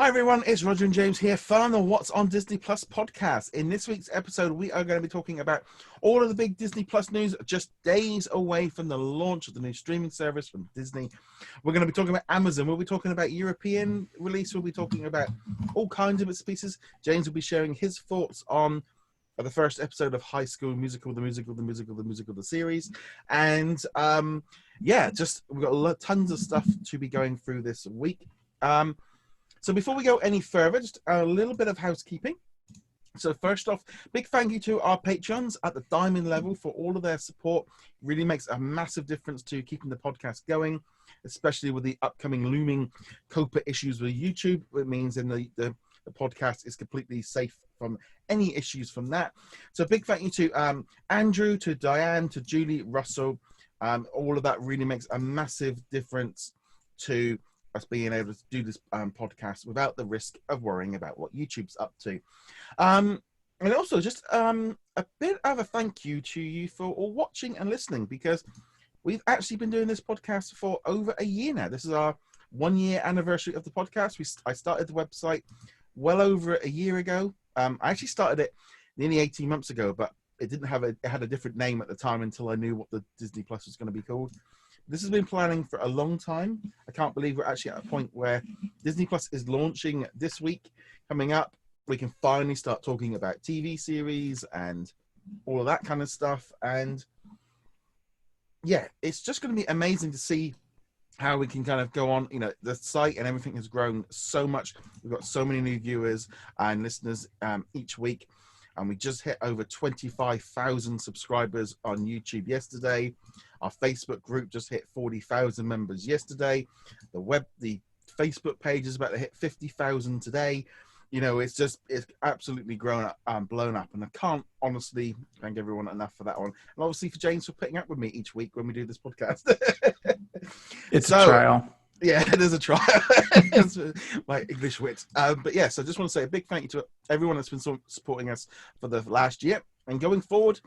Hi everyone, it's Roger and James here, fun on What's on Disney Plus podcast. In this week's episode, we are going to be talking about all of the big Disney Plus news, just days away from the launch of the new streaming service from Disney. We're going to be talking about Amazon, we'll be talking about European release, we'll be talking about all kinds of bits and pieces. James will be sharing his thoughts on the first episode of High School Musical, the series. And yeah, just we've got tons of stuff to be going through this week. So before we go any further, just a little bit of housekeeping. So first off, big thank you to our patrons at the diamond level for all of their support. It really makes a massive difference to keeping the podcast going, especially with the upcoming looming COPA issues with YouTube. It means in the podcast is completely safe from any issues from that. So big thank you to Andrew, to Diane, to Julie, Russell. All of that really makes a massive difference to us being able to do this podcast without the risk of worrying about what YouTube's up to. And also just a bit of a thank you to you for all watching and listening, because we've actually been doing this podcast for over a year now. This is our 1 year anniversary of the podcast. I started the website well over a year ago. I actually started it nearly 18 months ago, but it didn't have it had a different name at the time until I knew what the Disney Plus was going to be called. This has been planning for a long time. I can't believe we're actually at a point where Disney Plus is launching this week. Coming up, we can finally start talking about TV series and all of that kind of stuff. And yeah, it's just going to be amazing to see how we can kind of go on. You know, the site and everything has grown so much. We've got so many new viewers and listeners each week. And we just hit over 25,000 subscribers on YouTube yesterday. Our Facebook group just hit 40,000 members yesterday. The Facebook page is about to hit 50,000 today. You know, it's absolutely grown up, blown up. And I can't honestly thank everyone enough for that one. And obviously for James for putting up with me each week when we do this podcast. It's a trial. Yeah, it is a trial. It's my English wit. But yeah, so I just want to say a big thank you to everyone that's been supporting us for the last year. And going forward,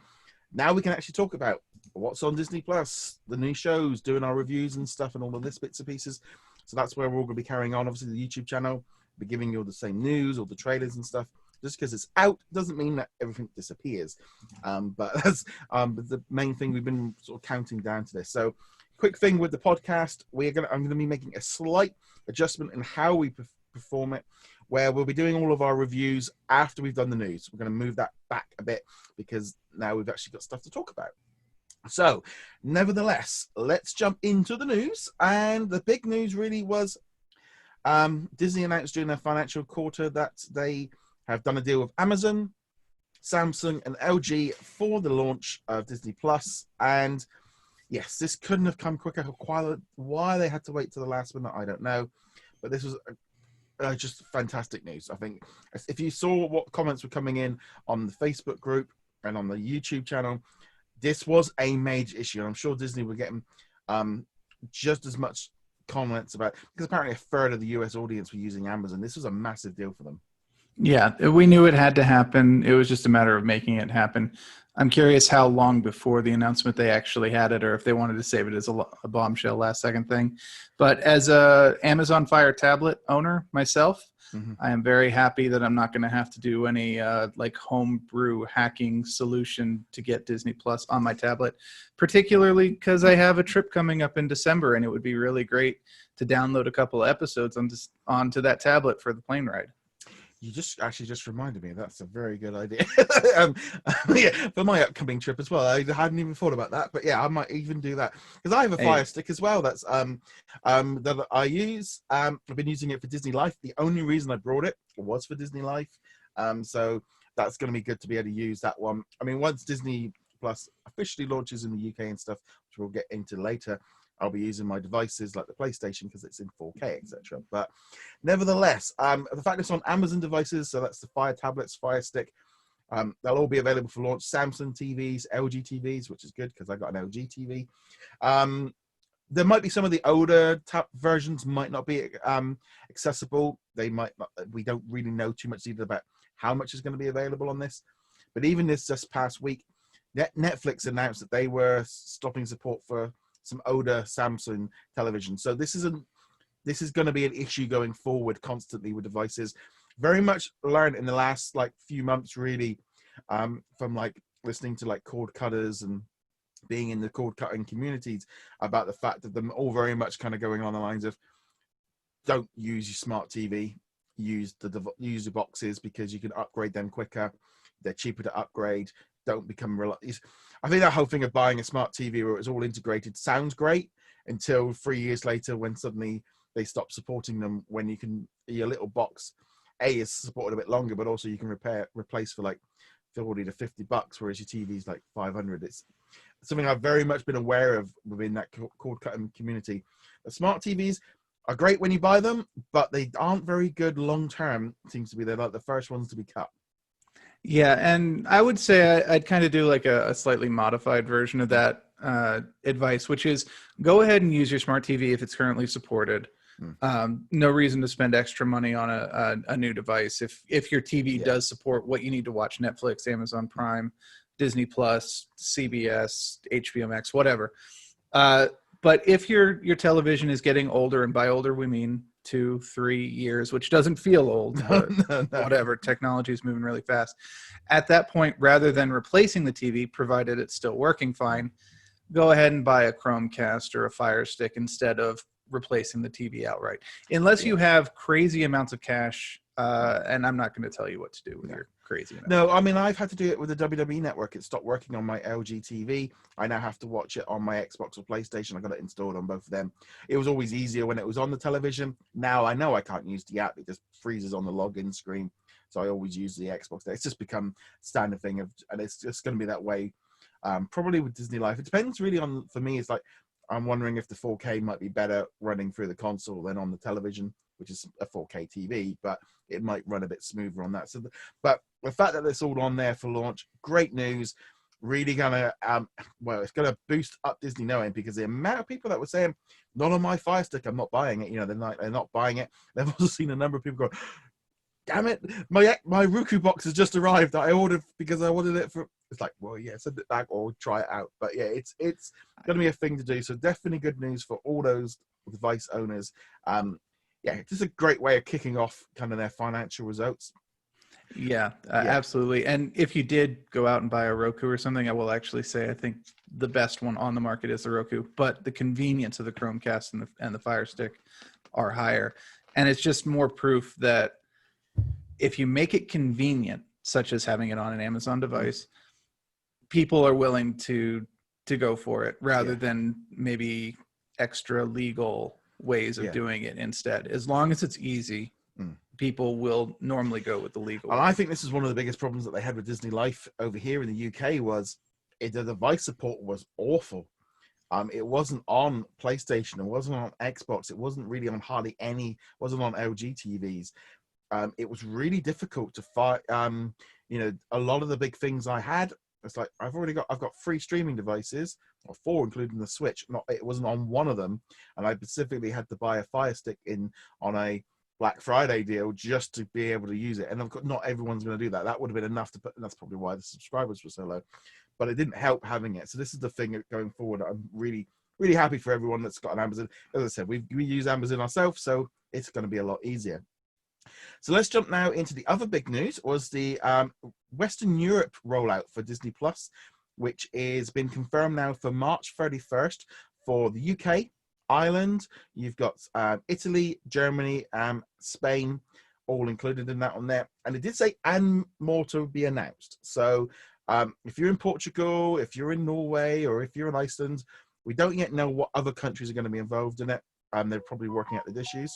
now we can actually talk about what's on Disney Plus, the new shows, doing our reviews and stuff and all of this bits and pieces. So that's where we're all going to be carrying on. Obviously, the YouTube channel, be giving you all the same news, all the trailers and stuff. Just because it's out doesn't mean that everything disappears. But that's the main thing we've been sort of counting down to this. So quick thing with the podcast, I'm going to be making a slight adjustment in how we perform it, where we'll be doing all of our reviews after we've done the news. We're going to move that back a bit because now we've actually got stuff to talk about. So, nevertheless, let's jump into the news. And the big news really was Disney announced during their financial quarter that they have done a deal with Amazon, Samsung, and LG for the launch of Disney Plus. And yes, this couldn't have come quicker. Why they had to wait to the last minute, I don't know. But this was just fantastic news. I think if you saw what comments were coming in on the Facebook group and on the YouTube channel, this was a major issue. And I'm sure Disney were getting just as much comments about, because apparently a third of the US audience were using Amazon. This was a massive deal for them. Yeah, we knew it had to happen. It was just a matter of making it happen. I'm curious how long before the announcement they actually had it, or if they wanted to save it as a bombshell last second thing. But as a Amazon Fire tablet owner myself, I am very happy that I'm not going to have to do any like homebrew hacking solution to get Disney Plus on my tablet, particularly because I have a trip coming up in December, and it would be really great to download a couple of episodes onto that tablet for the plane ride. You just reminded me. That's a very good idea. Yeah, for my upcoming trip as well. I hadn't even thought about that, but yeah, I might even do that because I have a Fire Stick as well. That's that I use. I've been using it for Disney Life. The only reason I brought it was for Disney Life. So that's going to be good to be able to use that one. I mean, once Disney Plus officially launches in the UK and stuff, which we'll get into later, I'll be using my devices like the PlayStation because it's in 4K, etc. But nevertheless, the fact it's on Amazon devices, so that's the Fire tablets, Fire Stick, they'll all be available for launch. Samsung TVs, LG TVs, which is good because I got an LG TV. There might be some of the older versions might not be accessible. They might not. We don't really know too much either about how much is going to be available on this. But even this just past week, Netflix announced that they were stopping support for some older Samsung television. So this isn't this is going to be an issue going forward constantly with devices. Very much learned in the last like few months, really, from like listening to like cord cutters and being in the cord cutting communities, about the fact that them all very much kind of going on the lines of, don't use your smart TV, use the boxes, because you can upgrade them quicker. They're cheaper to upgrade. Don't become I think that whole thing of buying a smart TV where it's all integrated sounds great until 3 years later, when suddenly they stop supporting them, when you can, your little box is supported a bit longer, but also you can replace for like $40 to $50, whereas your TV is like 500. It's something I've very much been aware of within that cord cutting community. The smart TVs are great when you buy them, but they aren't very good long term. Seems to be they're like the first ones to be cut. Yeah, and I would say I'd kind of do like a slightly modified version of that advice, which is go ahead and use your smart TV if it's currently supported. No reason to spend extra money on a new device if your TV does support what you need to watch: Netflix, Amazon Prime, Disney Plus, CBS, HBO Max, whatever. But if your television is getting older, and by older we mean 2-3 years, which doesn't feel old, but No. whatever, technology is moving really fast. At that point, rather than replacing the TV, provided it's still working fine, go ahead and buy a Chromecast or a Fire Stick instead of replacing the TV outright. Unless you have crazy amounts of cash, and I'm not going to tell you what to do with your crazy amount. No, I mean, I've had to do it with the WWE Network. It stopped working on my LG TV. I now have to watch it on my Xbox or PlayStation. I got it installed on both of them. It was always easier when it was on the television. Now I know I can't use the app. It just freezes on the login screen. So I always use the Xbox. It's just become standard thing and it's just going to be that way. Probably with Disney Life. It depends really on, for me, it's like, I'm wondering if the 4K might be better running through the console than on the television, which is a 4K TV, but it might run a bit smoother on that. So, but the fact that it's all on there for launch, great news. Really gonna, it's gonna boost up Disney knowing, because the amount of people that were saying, "Not on my Fire Stick, I'm not buying it." You know, they're not buying it. They've also seen a number of people go, "Damn it, my Roku box has just arrived. I ordered because I wanted it for." It's like, well, yeah, send it back or try it out. But yeah, it's going to be a thing to do. So definitely good news for all those device owners. Yeah, just a great way of kicking off kind of their financial results. Yeah, absolutely. And if you did go out and buy a Roku or something, I will actually say I think the best one on the market is the Roku, but the convenience of the Chromecast and the Fire Stick are higher. And it's just more proof that if you make it convenient, such as having it on an Amazon device, people are willing to go for it rather than maybe extra legal ways of doing it instead. As long as it's easy, people will normally go with the legal And way. I think this is one of the biggest problems that they had with Disney Life over here in the UK was the device support was awful. It wasn't on PlayStation, it wasn't on Xbox, it wasn't really on hardly any, wasn't on LG TVs. It was really difficult to find. You know, a lot of the big things I had, it's like I've got 3 streaming devices, or 4 including the Switch. It wasn't on one of them, and I specifically had to buy a Fire Stick on a Black Friday deal just to be able to use it. And of course, not everyone's going to do that. That would have been enough to put, and that's probably why the subscribers were so low. But it didn't help having it. So this is the thing going forward. I'm really, really happy for everyone that's got an Amazon. As I said, we use Amazon ourselves, so it's going to be a lot easier. So let's jump now into the other big news, was the Western Europe rollout for Disney Plus, which is been confirmed now for March 31st for the UK, Ireland. You've got Italy, Germany, Spain, all included in that on there. And it did say and more to be announced. So if you're in Portugal, if you're in Norway, or if you're in Iceland, we don't yet know what other countries are going to be involved in it. They're probably working out the issues.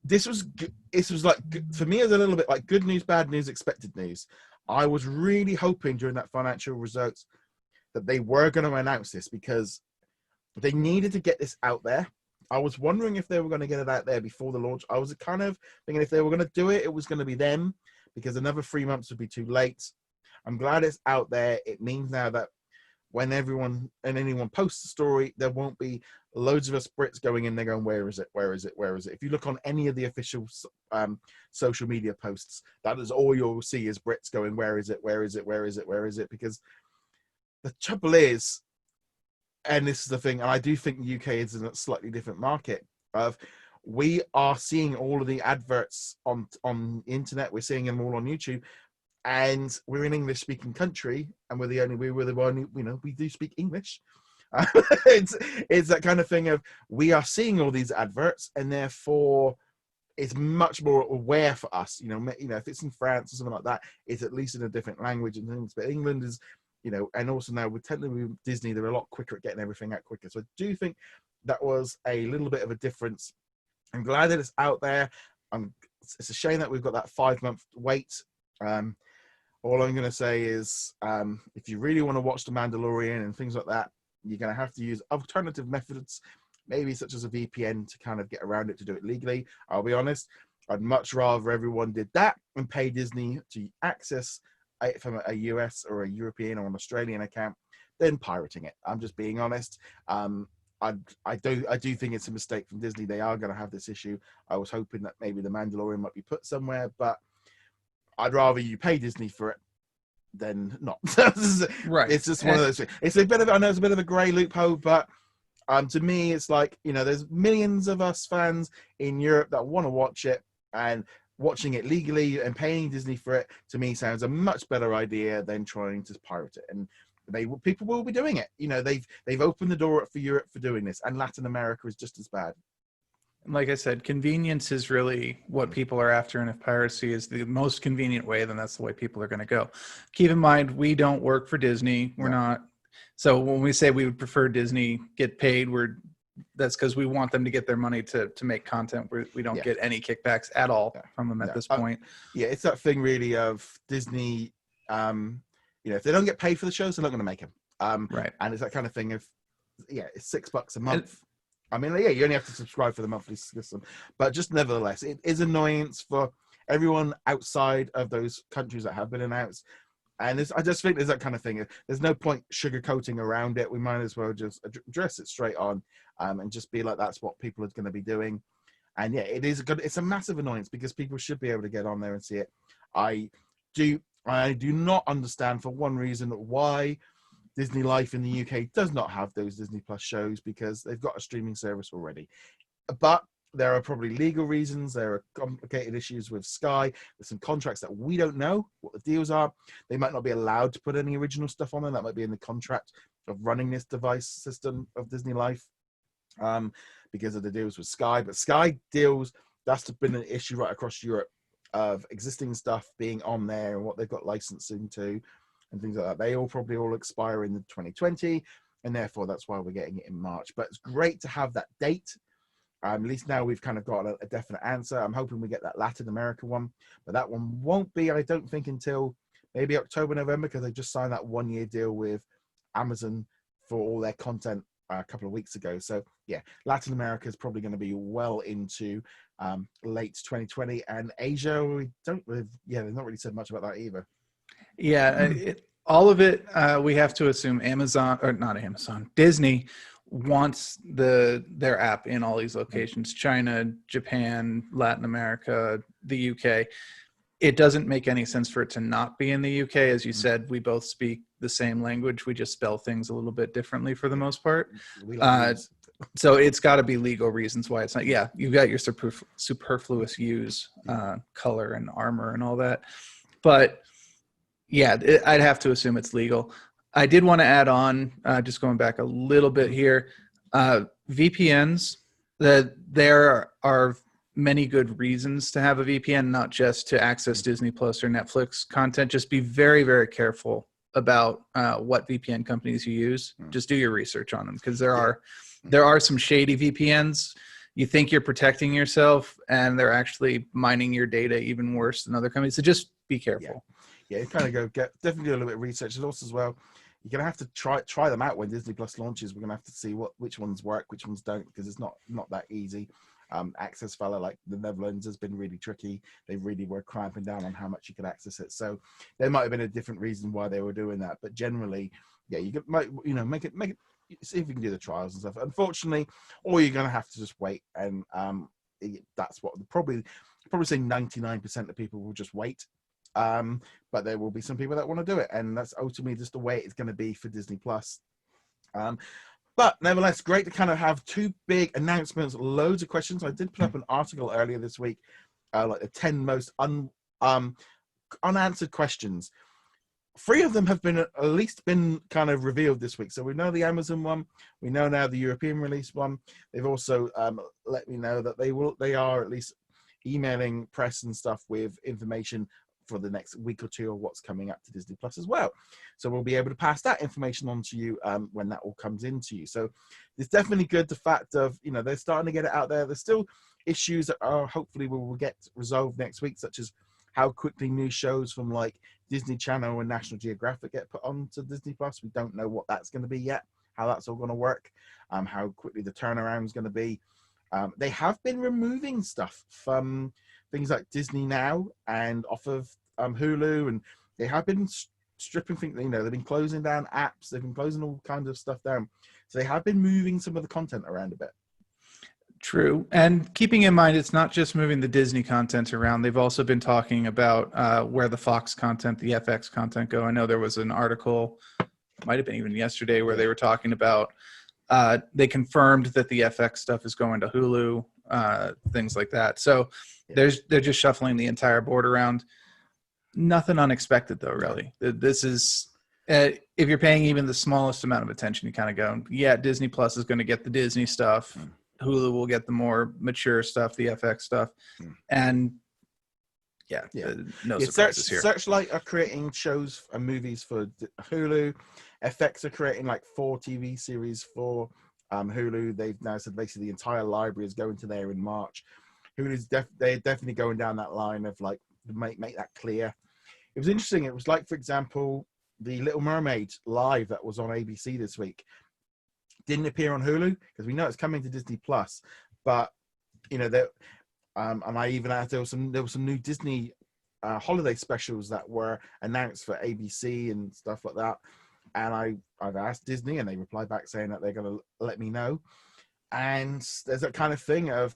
This was like, for me, it was a little bit like good news, bad news, expected news. I was really hoping during that financial results that they were going to announce this, because they needed to get this out there. I was wondering if they were going to get it out there before the launch. I was kind of thinking if they were going to do it, it was going to be them, because another 3 months would be too late. I'm glad it's out there. It means now that when anyone posts a story, there won't be loads of us Brits going in there going, where is it? Where is it? Where is it? If you look on any of the official social media posts, that is all you'll see is Brits going, where is it? Where is it? Where is it? Where is it? Because the trouble is, and this is the thing, and I do think the UK is in a slightly different market of we are seeing all of the adverts on the internet, we're seeing them all on YouTube, and we're in English speaking country, and we were the one, we do speak English. It's that kind of thing of we are seeing all these adverts, and therefore it's much more aware for us. If it's in France or something like that, it's at least in a different language and things. But England is, and also now with Disney, they're a lot quicker at getting everything out quicker. So I do think that was a little bit of a difference. I'm glad that it's out there. It's a shame that we've got that 5-month wait. All I'm going to say is, if you really want to watch The Mandalorian and things like that, you're going to have to use alternative methods, maybe such as a VPN, to kind of get around it, to do it legally. I'll be honest, I'd much rather everyone did that and pay Disney to access it from a US or a European or an Australian account than pirating it. I'm just being honest. I do think it's a mistake from Disney. They are going to have this issue. I was hoping that maybe The Mandalorian might be put somewhere, but I'd rather you pay Disney for it than not. Right. It's just one of those things. It's a bit of, I know it's a bit of a grey loophole, but to me, it's like, there's millions of us fans in Europe that want to watch it, and watching it legally and paying Disney for it, to me, sounds a much better idea than trying to pirate it. And people will be doing it. They've opened the door for Europe for doing this, and Latin America is just as bad. Like I said, convenience is really what people are after, and if piracy is the most convenient way, then that's the way people are going to go. Keep in mind, we don't work for Disney. We're not. So when we say we would prefer Disney get paid, that's because we want them to get their money to make content. We don't get any kickbacks at all from them at this point. It's that thing really of Disney. If they don't get paid for the shows, they're not going to make them. Right. And it's that kind of thing of, it's $6 a month. You only have to subscribe for the monthly system, but just nevertheless, it is annoyance for everyone outside of those countries that have been announced. And I just think there's that kind of thing. There's no point sugarcoating around it. We might as well just address it straight on, and just be like, that's what people are going to be doing. And it's a massive annoyance, because people should be able to get on there and see it. I do not understand, for one reason, why Disney Life in the UK does not have those Disney Plus shows, because they've got a streaming service already. But there are probably legal reasons. There are complicated issues with Sky. There's some contracts that we don't know what the deals are. They might not be allowed to put any original stuff on there. That might be in the contract of running this device system of Disney Life, because of the deals with Sky. But Sky deals, that's been an issue right across Europe, of existing stuff being on there and what they've got licensing to and things like that. They probably all expire in 2020, and therefore that's why we're getting it in March. But it's great to have that date. At least now we've kind of got a definite answer. I'm hoping we get that Latin America one, but that one won't be, I don't think, until maybe October, November, because they just signed that 1-year deal with Amazon for all their content a couple of weeks ago. So Latin America is probably going to be well into late 2020, and Asia, they've not really said much about that either. All of it, we have to assume Disney wants their app in all these locations: China, Japan, Latin America, the UK. It doesn't make any sense for it to not be in the UK. As you said, we both speak the same language. We just spell things a little bit differently for the most part. So it's got to be legal reasons why it's not. You've got your superfluous use, color and armor and all that. But I'd have to assume it's legal. I did want to add on, just going back a little bit here, VPNs, that there are many good reasons to have a VPN, not just to access Disney Plus or Netflix content. Just be very, very careful about what VPN companies you use. Just do your research on them, because there are some shady VPNs. You think you're protecting yourself, and they're actually mining your data even worse than other companies. So just be careful. You kind of definitely do a little bit of research. And also as well, you're going to have to try them out when Disney Plus launches. We're going to have to see which ones work, which ones don't, because it's not that easy. Access fella like the Netherlands has been really tricky. They really were clamping down on how much you could access it. So there might have been a different reason why they were doing that. But generally, you make it. See if you can do the trials and stuff. Unfortunately, or you're going to have to just wait, and that's what probably say 99% of people will just wait. But there will be some people that want to do it, and that's ultimately just the way it's going to be for Disney Plus. But nevertheless, great to kind of have two big announcements, loads of questions. I did put up an article earlier this week, like the 10 most unanswered questions. 3 of them have been at least been kind of revealed this week. So we know the Amazon one, we know now the European release one. They've also let me know that they are at least emailing press and stuff with information for the next week or 2 of what's coming up to Disney Plus as well. So we'll be able to pass that information on to you when that all comes into you. So it's definitely good, the fact of, they're starting to get it out there. There's still issues that are hopefully will get resolved next week, such as how quickly new shows from like Disney Channel and National Geographic get put onto Disney Plus. We don't know what that's going to be yet, how that's all going to work, how quickly the turnaround is going to be. They have been removing stuff from things like Disney Now and off of Hulu, and they have been stripping things. They've been closing down apps. They've been closing all kinds of stuff down. So they have been moving some of the content around a bit. True. And keeping in mind, it's not just moving the Disney content around. They've also been talking about where the Fox content, the FX content go. I know there was an article, might have been even yesterday, where they were talking about they confirmed that the FX stuff is going to Hulu, things like that. So they're just shuffling the entire board around. Nothing unexpected, though, really. This is, if you're paying even the smallest amount of attention, you kind of go, yeah, Disney Plus is going to get the Disney stuff. Hulu will get the more mature stuff, the FX stuff. And no surprises here. Searchlight are creating shows and movies for Hulu. FX are creating like 4 TV series for Hulu. They've now said basically the entire library is going to there in March. Hulu's they're definitely going down that line of like, make that clear. It was interesting. It was like, for example, the Little Mermaid live that was on ABC this week didn't appear on Hulu because we know it's coming to Disney Plus, but that and I even asked, there was some new Disney holiday specials that were announced for ABC and stuff like that, and I've asked Disney and they replied back saying that they're going to let me know. And there's that kind of thing of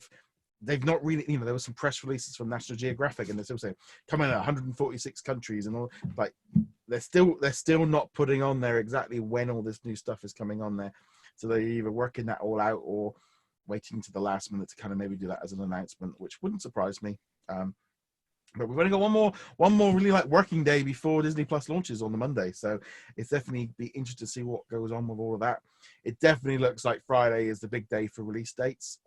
they've not really, there was some press releases from National Geographic and they're still saying coming in 146 countries and all, like they're still not putting on there exactly when all this new stuff is coming on there. So they're either working that all out or waiting to the last minute to kind of maybe do that as an announcement, which wouldn't surprise me. But we've only got one more really like working day before Disney Plus launches on the Monday. So it's definitely be interesting to see what goes on with all of that. It definitely looks like Friday is the big day for release dates.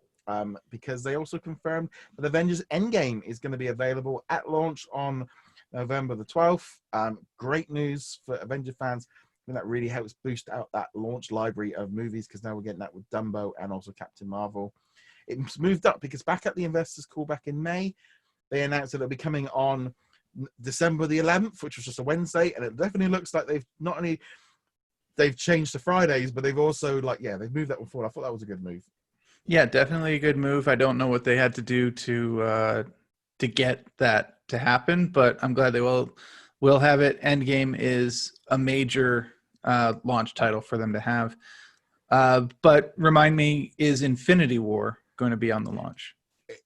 Because they also confirmed that Avengers Endgame is going to be available at launch on November the 12th. Great news for Avenger fans. I think that really helps boost out that launch library of movies because now we're getting that with Dumbo and also Captain Marvel. It's moved up because back at the investors call back in May, they announced that it'll be coming on December the 11th, which was just a Wednesday, and it definitely looks like they've changed the Fridays, but they've also they've moved that one forward. I thought that was a good move. Yeah, definitely a good move. I don't know what they had to do to get that to happen, but I'm glad they will have it. Endgame is a major launch title for them to have. But remind me, is Infinity War going to be on the launch?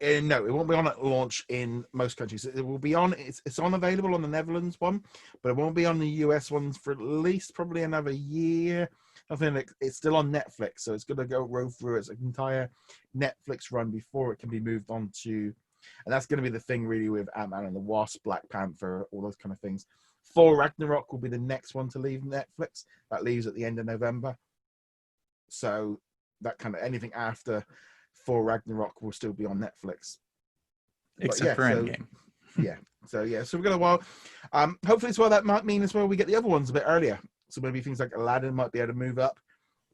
No, it won't be on at launch in most countries. It will be on. It's on available on the Netherlands one, but it won't be on the US ones for at least probably another year. I think it's still on Netflix, so it's going to roll through its entire Netflix run before it can be moved on to, and that's going to be the thing really with Ant-Man and the Wasp, Black Panther, all those kind of things. Thor Ragnarok will be the next one to leave Netflix. That leaves at the end of November. So that kind of anything after Thor Ragnarok will still be on Netflix. Except for Endgame. So we've got a while. Hopefully as well, that might mean as well we get the other ones a bit earlier. So maybe things like Aladdin might be able to move up.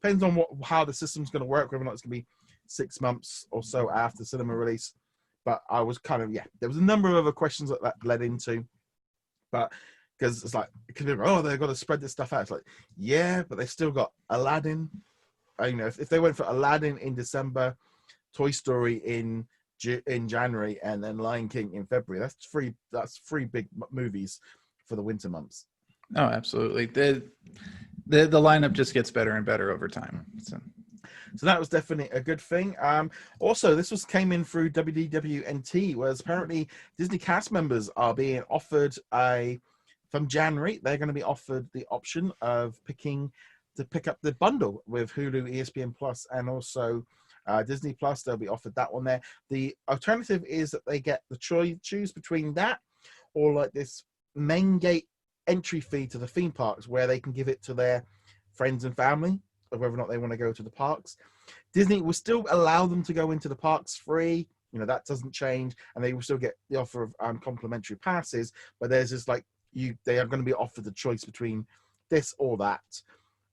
Depends on how the system's going to work, whether or not it's going to be 6 months or so after cinema release. But I was kind of, there was a number of other questions that led into. But because it's like, it could be, they've got to spread this stuff out. It's like, but they've still got Aladdin. If they went for Aladdin in December, Toy Story in January, and then Lion King in February, that's three big movies for the winter months. Oh, absolutely. The lineup just gets better and better over time. So that was definitely a good thing. Also, this came in through WDWNT, whereas apparently Disney cast members are being offered from January. They're going to be offered the option of picking to pick up the bundle with Hulu, ESPN Plus, and also Disney Plus. They'll be offered that one there. The alternative is that they get the choose between that or like this main gate entry fee to the theme parks, where they can give it to their friends and family, or whether or not they want to go to the parks. Disney will still allow them to go into the parks free. That doesn't change, and they will still get the offer of complimentary passes. But there's just like they are going to be offered the choice between this or that.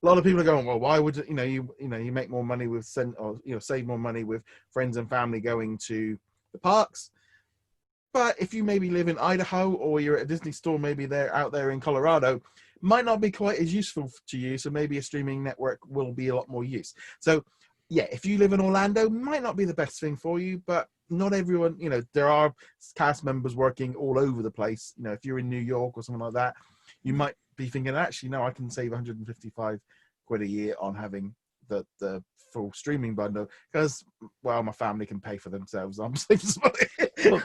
A lot of people are going, well, why would you make more money with save more money with friends and family going to the parks? But if you maybe live in Idaho, or you're at a Disney store, maybe they're out there in Colorado, might not be quite as useful to you. So maybe a streaming network will be a lot more use. So yeah, if you live in Orlando, might not be the best thing for you, but not everyone, there are cast members working all over the place. If you're in New York or something like that, you might be thinking, actually, no, I can save 155 quid a year on having the full streaming bundle, because, well, my family can pay for themselves. I'm saving some money.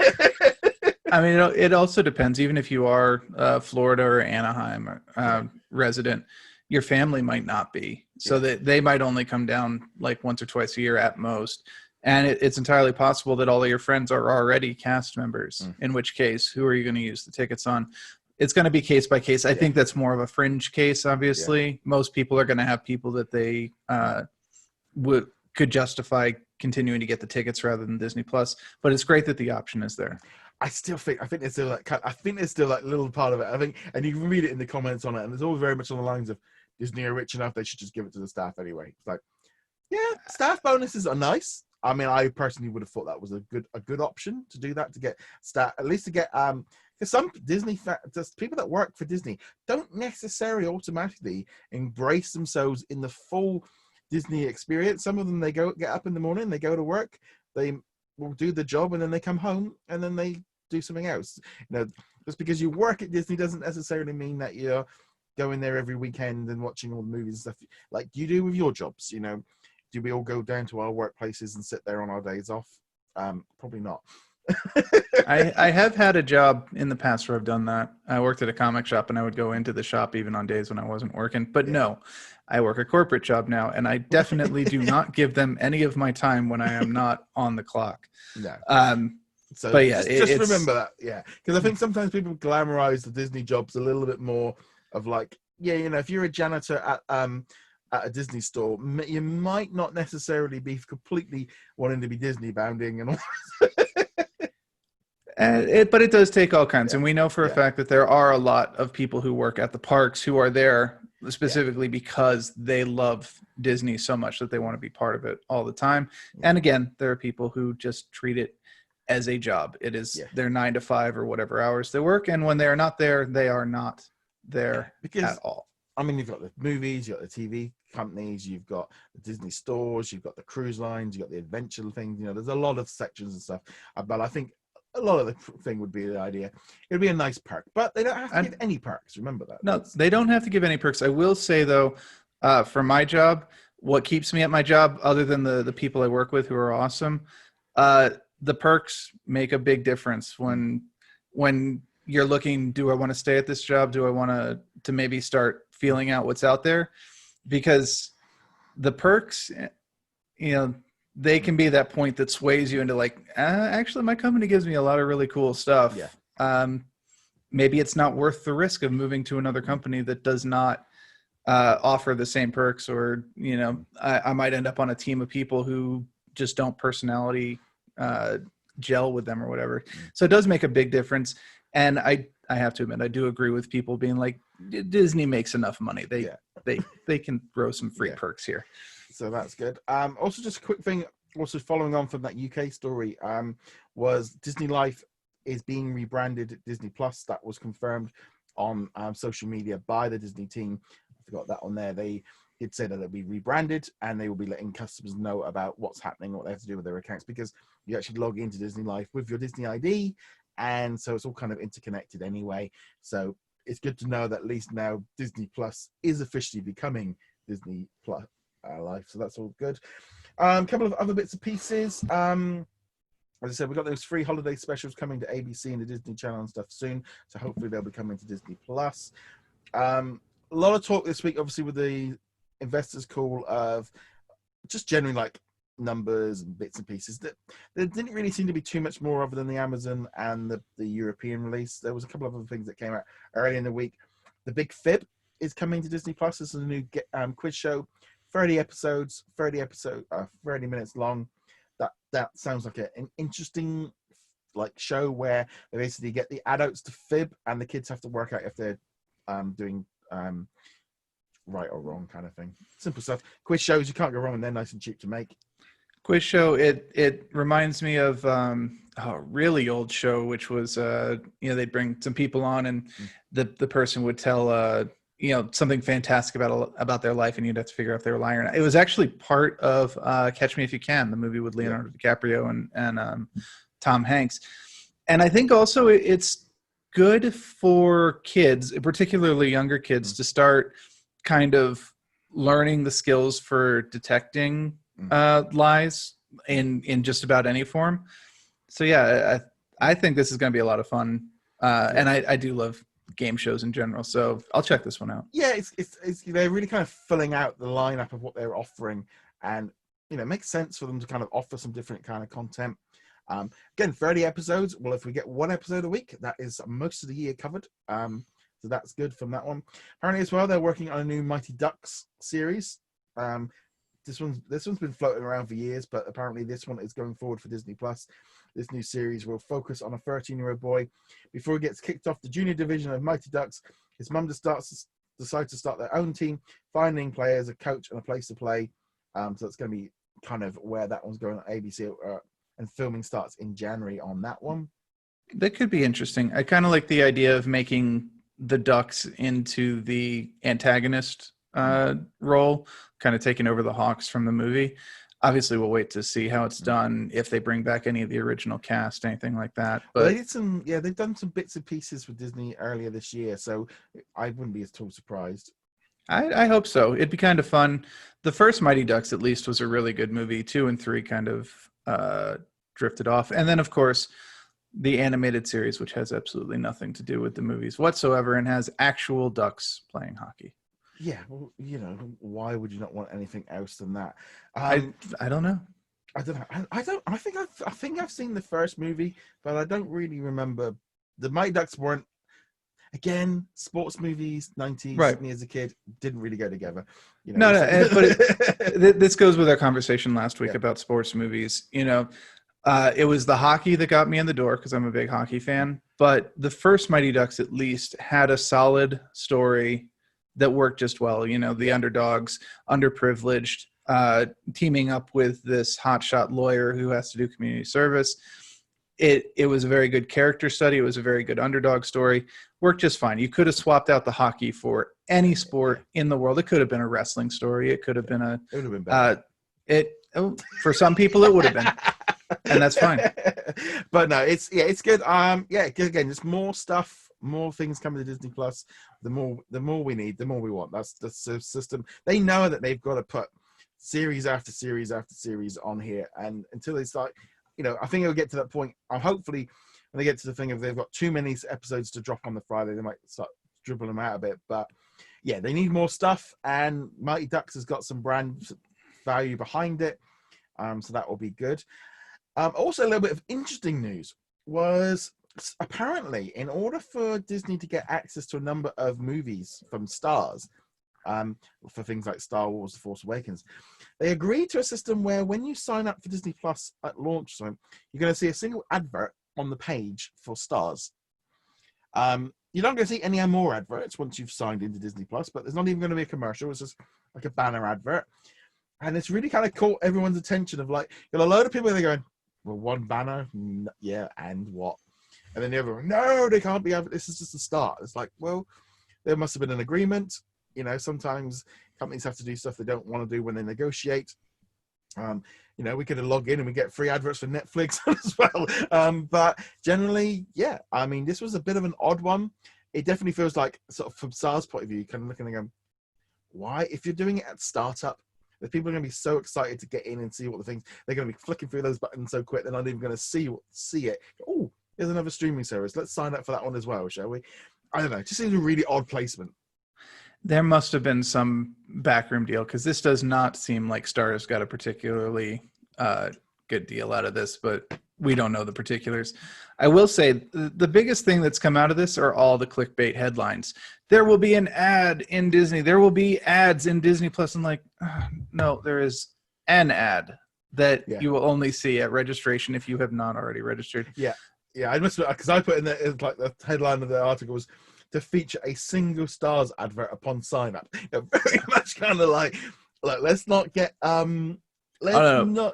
I mean, it also depends. Even if you are Florida or Anaheim resident, your family might not be. So that they might only come down like once or twice a year at most. And it's entirely possible that all of your friends are already cast members, in which case, who are you going to use the tickets on? It's going to be case by case. I think that's more of a fringe case, obviously. Most people are going to have people that they could justify continuing to get the tickets rather than Disney Plus. But it's great that the option is there. I think there's still like a little part of it. I think, and you can read it in the comments on it, and it's all very much on the lines of Disney are rich enough, they should just give it to the staff anyway. It's like, yeah, staff bonuses are nice. I mean, I personally would have thought that was a good option to do that, to get staff, at least to get because some Disney people that work for Disney don't necessarily automatically embrace themselves in the full Disney experience. Some of them, they get up in the morning, they go to work, they will do the job, and then they come home and then they do something else. Just because you work at Disney doesn't necessarily mean that you're going there every weekend and watching all the movies and stuff like you do with your jobs. Do we all go down to our workplaces and sit there on our days off? Probably not. I have had a job in the past where I've done that. I worked at a comic shop, and I would go into the shop even on days when I wasn't working. But no, I work a corporate job now, and I definitely do not give them any of my time when I am not on the clock. No. So, but yeah, just remember that. Yeah, because I think sometimes people glamorize the Disney jobs a little bit more of like, if you're a janitor at a Disney store, you might not necessarily be completely wanting to be Disney bounding and all. But it does take all kinds. And we know for a fact that there are a lot of people who work at the parks who are there specifically because they love Disney so much that they want to be part of it all the time. And again, there are people who just treat it as a job. It is their 9 to 5 or whatever hours they work. And when they are not there, they are not there at all. I mean, you've got the movies, you've got the TV companies, you've got the Disney stores, you've got the cruise lines, you've got the adventure things. There's a lot of sections and stuff. But I think a lot of the thing would be the idea. It would be a nice perk, but they don't have to give any perks. Remember that. No, they don't have to give any perks. I will say, though, for my job, what keeps me at my job, other than the people I work with who are awesome, the perks make a big difference when you're looking, do I want to stay at this job? Do I want to maybe start feeling out what's out there? Because the perks, they can be that point that sways you into like, actually, my company gives me a lot of really cool stuff. Yeah. Maybe it's not worth the risk of moving to another company that does not offer the same perks, or, I might end up on a team of people who just don't personality gel with them or whatever. So it does make a big difference. And I have to admit, I do agree with people being like, Disney makes enough money. They can throw some free perks here. So that's good. Also, just a quick thing, also following on from that UK story, was Disney Life is being rebranded Disney Plus. That was confirmed on social media by the Disney team. I forgot that on there. They did say that it'll be rebranded, and they will be letting customers know about what's happening, what they have to do with their accounts, because you actually log into Disney Life with your Disney ID. And so it's all kind of interconnected anyway. So it's good to know that at least now Disney Plus is officially becoming Disney Plus Life. So that's all good. A couple of other bits and pieces. As I said, we've got those free holiday specials coming to ABC and the Disney Channel and stuff soon. So hopefully they'll be coming to Disney Plus. A lot of talk this week, obviously, with the investors call of just generally like numbers and bits and pieces. That there didn't really seem to be too much more other than the Amazon and the European release. There was a couple of other things that came out early in the week. The Big Fib is coming to Disney Plus. This is a new quiz show, 30 minutes long. That sounds like an interesting like show where they basically get the adults to fib and the kids have to work out if they're doing right or wrong kind of thing. Simple stuff. Quiz shows, you can't go wrong and they're nice and cheap to make. Quiz show, it reminds me of a really old show, which was they'd bring some people on and the person would tell something fantastic about their life, and you'd have to figure out if they were lying or not. It was actually part of Catch Me If You Can, the movie with Leonardo DiCaprio and Tom Hanks. And I think also it's good for kids, particularly younger kids, to start kind of learning the skills for detecting lies in just about any form. So yeah, I think this is going to be a lot of fun. And I do love game shows in general, so I'll check this one out. Yeah, it's they're really kind of filling out the lineup of what they're offering, and it makes sense for them to kind of offer some different kind of content. Again, 30 episodes. Well, if we get one episode a week, that is most of the year covered. So that's good from that one. Apparently as well, they're working on a new Mighty Ducks series. This one's been floating around for years, but apparently this one is going forward for Disney Plus. This new series will focus on a 13-year-old boy. Before he gets kicked off the junior division of Mighty Ducks, his mum decides to start their own team, finding players, a coach, and a place to play. So it's going to be kind of where that one's going on ABC, and filming starts in January on that one. That could be interesting. I kind of like the idea of making the Ducks into the antagonist role, kind of taking over the Hawks from the movie. Obviously, we'll wait to see how it's done, if they bring back any of the original cast, anything like that. But they did they've done some bits and pieces with Disney earlier this year, so I wouldn't be at all surprised. I hope so. It'd be kind of fun. The first Mighty Ducks, at least, was a really good movie. 2 and 3 kind of drifted off. And then, of course, the animated series, which has absolutely nothing to do with the movies whatsoever and has actual ducks playing hockey. Yeah, well, why would you not want anything else than that? I don't know. I don't know. I think I've seen the first movie, but I don't really remember. The Mighty Ducks weren't. Again, sports movies, 90s, right. Me as a kid, didn't really go together. No, but this goes with our conversation last week about sports movies. It was the hockey that got me in the door because I'm a big hockey fan. But the first Mighty Ducks, at least, had a solid story that worked just well. The underdogs, underprivileged, teaming up with this hotshot lawyer who has to do community service. It was a very good character study. It was a very good underdog story. Worked just fine. You could have swapped out the hockey for any sport in the world. It could have been a wrestling story. It could have been it would have been better. For some people it would have been, and that's fine. But no, it's good. Again, there's more stuff, more things coming to Disney Plus. The more we need, the more we want. That's the system. They know that they've got to put series after series after series on here, and until they start. I think it'll get to that point. Hopefully, when they get to the thing of they've got too many episodes to drop on the Friday, they might start dribbling them out a bit. But yeah, they need more stuff, and Mighty Ducks has got some brand value behind it, so that will be good. Also, a little bit of interesting news was apparently in order for Disney to get access to a number of movies from Stars, for things like Star Wars: The Force Awakens, they agreed to a system where when you sign up for Disney Plus at launch time, you're going to see a single advert on the page for Stars. You're not going to see any more adverts once you've signed into Disney Plus, but there's not even going to be a commercial. It's just like a banner advert, and it's really kind of caught everyone's attention. Of like, a load of people are going, "Well, one banner, yeah, and what?" And then the other one, "No, they can't be. This is just a start." It's like, well, there must have been an agreement. Sometimes companies have to do stuff they don't want to do when they negotiate. We could log in and we get free adverts for Netflix as well. But generally, yeah, this was a bit of an odd one. It definitely feels like, sort of from SAR's point of view, kind of looking and going, why? If you're doing it at startup, the people are going to be so excited to get in and see what the things, they're going to be flicking through those buttons so quick, they're not even going to see it. Oh, there's another streaming service. Let's sign up for that one as well, shall we? I don't know. It just seems a really odd placement. There must have been some backroom deal because this does not seem like Starz got a particularly good deal out of this, but we don't know the particulars. I will say the biggest thing that's come out of this are all the clickbait headlines. There will be an ad in Disney. There will be ads in Disney Plus. And like, no, there is an ad that you will only see at registration if you have not already registered. Yeah. I must, because I put in the headline of the article was to feature a single Stars advert upon sign up. Very much kind of like let's not get not.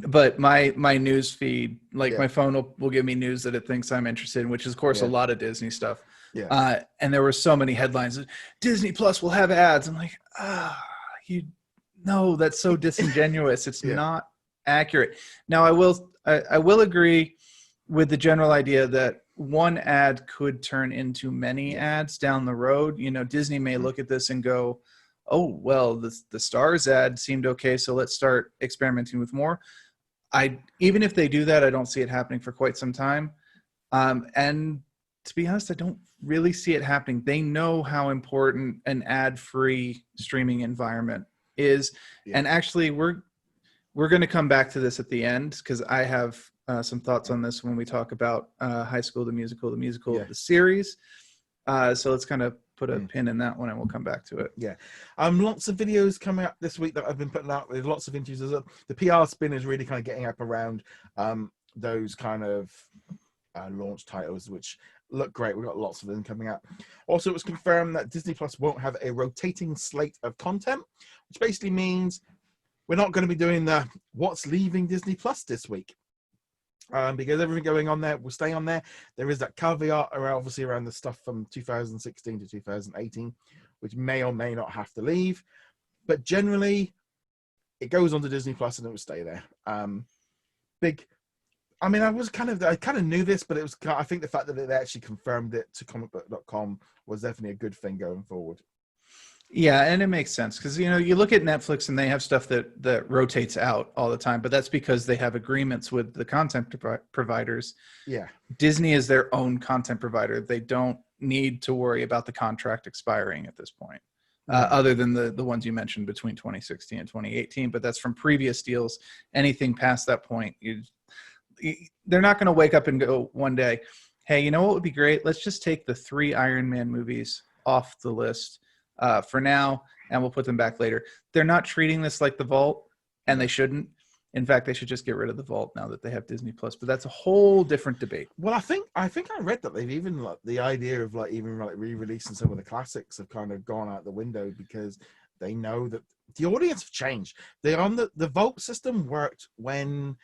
But my news feed, my phone will give me news that it thinks I'm interested in, which is of course a lot of Disney stuff. And there were so many headlines. Disney Plus will have ads. I'm like, that's so disingenuous. It's not accurate. Now I will agree with the general idea that one ad could turn into many ads down the road. Disney may look at this and go, oh, well, the Stars ad seemed okay, so let's start experimenting with more. Even if they do that, I don't see it happening for quite some time. And to be honest, I don't really see it happening. They know how important an ad-free streaming environment is. And actually, we're going to come back to this at the end because I have some thoughts on this when we talk about High School, the musical, the series. So let's kind of put a pin in that one and we'll come back to it. Lots of videos coming up this week that I've been putting out with lots of interviews. The PR spin is really kind of getting up around those kind of launch titles, which look great. We've got lots of them coming out. Also, it was confirmed that Disney Plus won't have a rotating slate of content, which basically means we're not going to be doing the what's leaving Disney Plus this week. Because everything going on there will stay on there. There is that caveat obviously around the stuff from 2016 to 2018, which may or may not have to leave. But generally, it goes on to Disney Plus and it will stay there. I kind of knew this, but it was. I think the fact that they actually confirmed it to comicbook.com was definitely a good thing going forward. Yeah, and it makes sense because you look at Netflix and they have stuff that rotates out all the time, but that's because they have agreements with the content providers. Disney is their own content provider. They don't need to worry about the contract expiring at this point, other than the ones you mentioned between 2016 and 2018. But that's from previous deals. Anything past that point, they're not going to wake up and go one day, hey, you know what would be great? Let's just take the 3 Iron Man movies off the list for now, and we'll put them back later. They're not treating this like the Vault, and they shouldn't. In fact, they should just get rid of the Vault now that they have Disney Plus. But that's a whole different debate. Well, I think I read that they've even the idea of re-releasing some of the classics have kind of gone out the window because they know that the audience have changed. They're on the Vault system worked when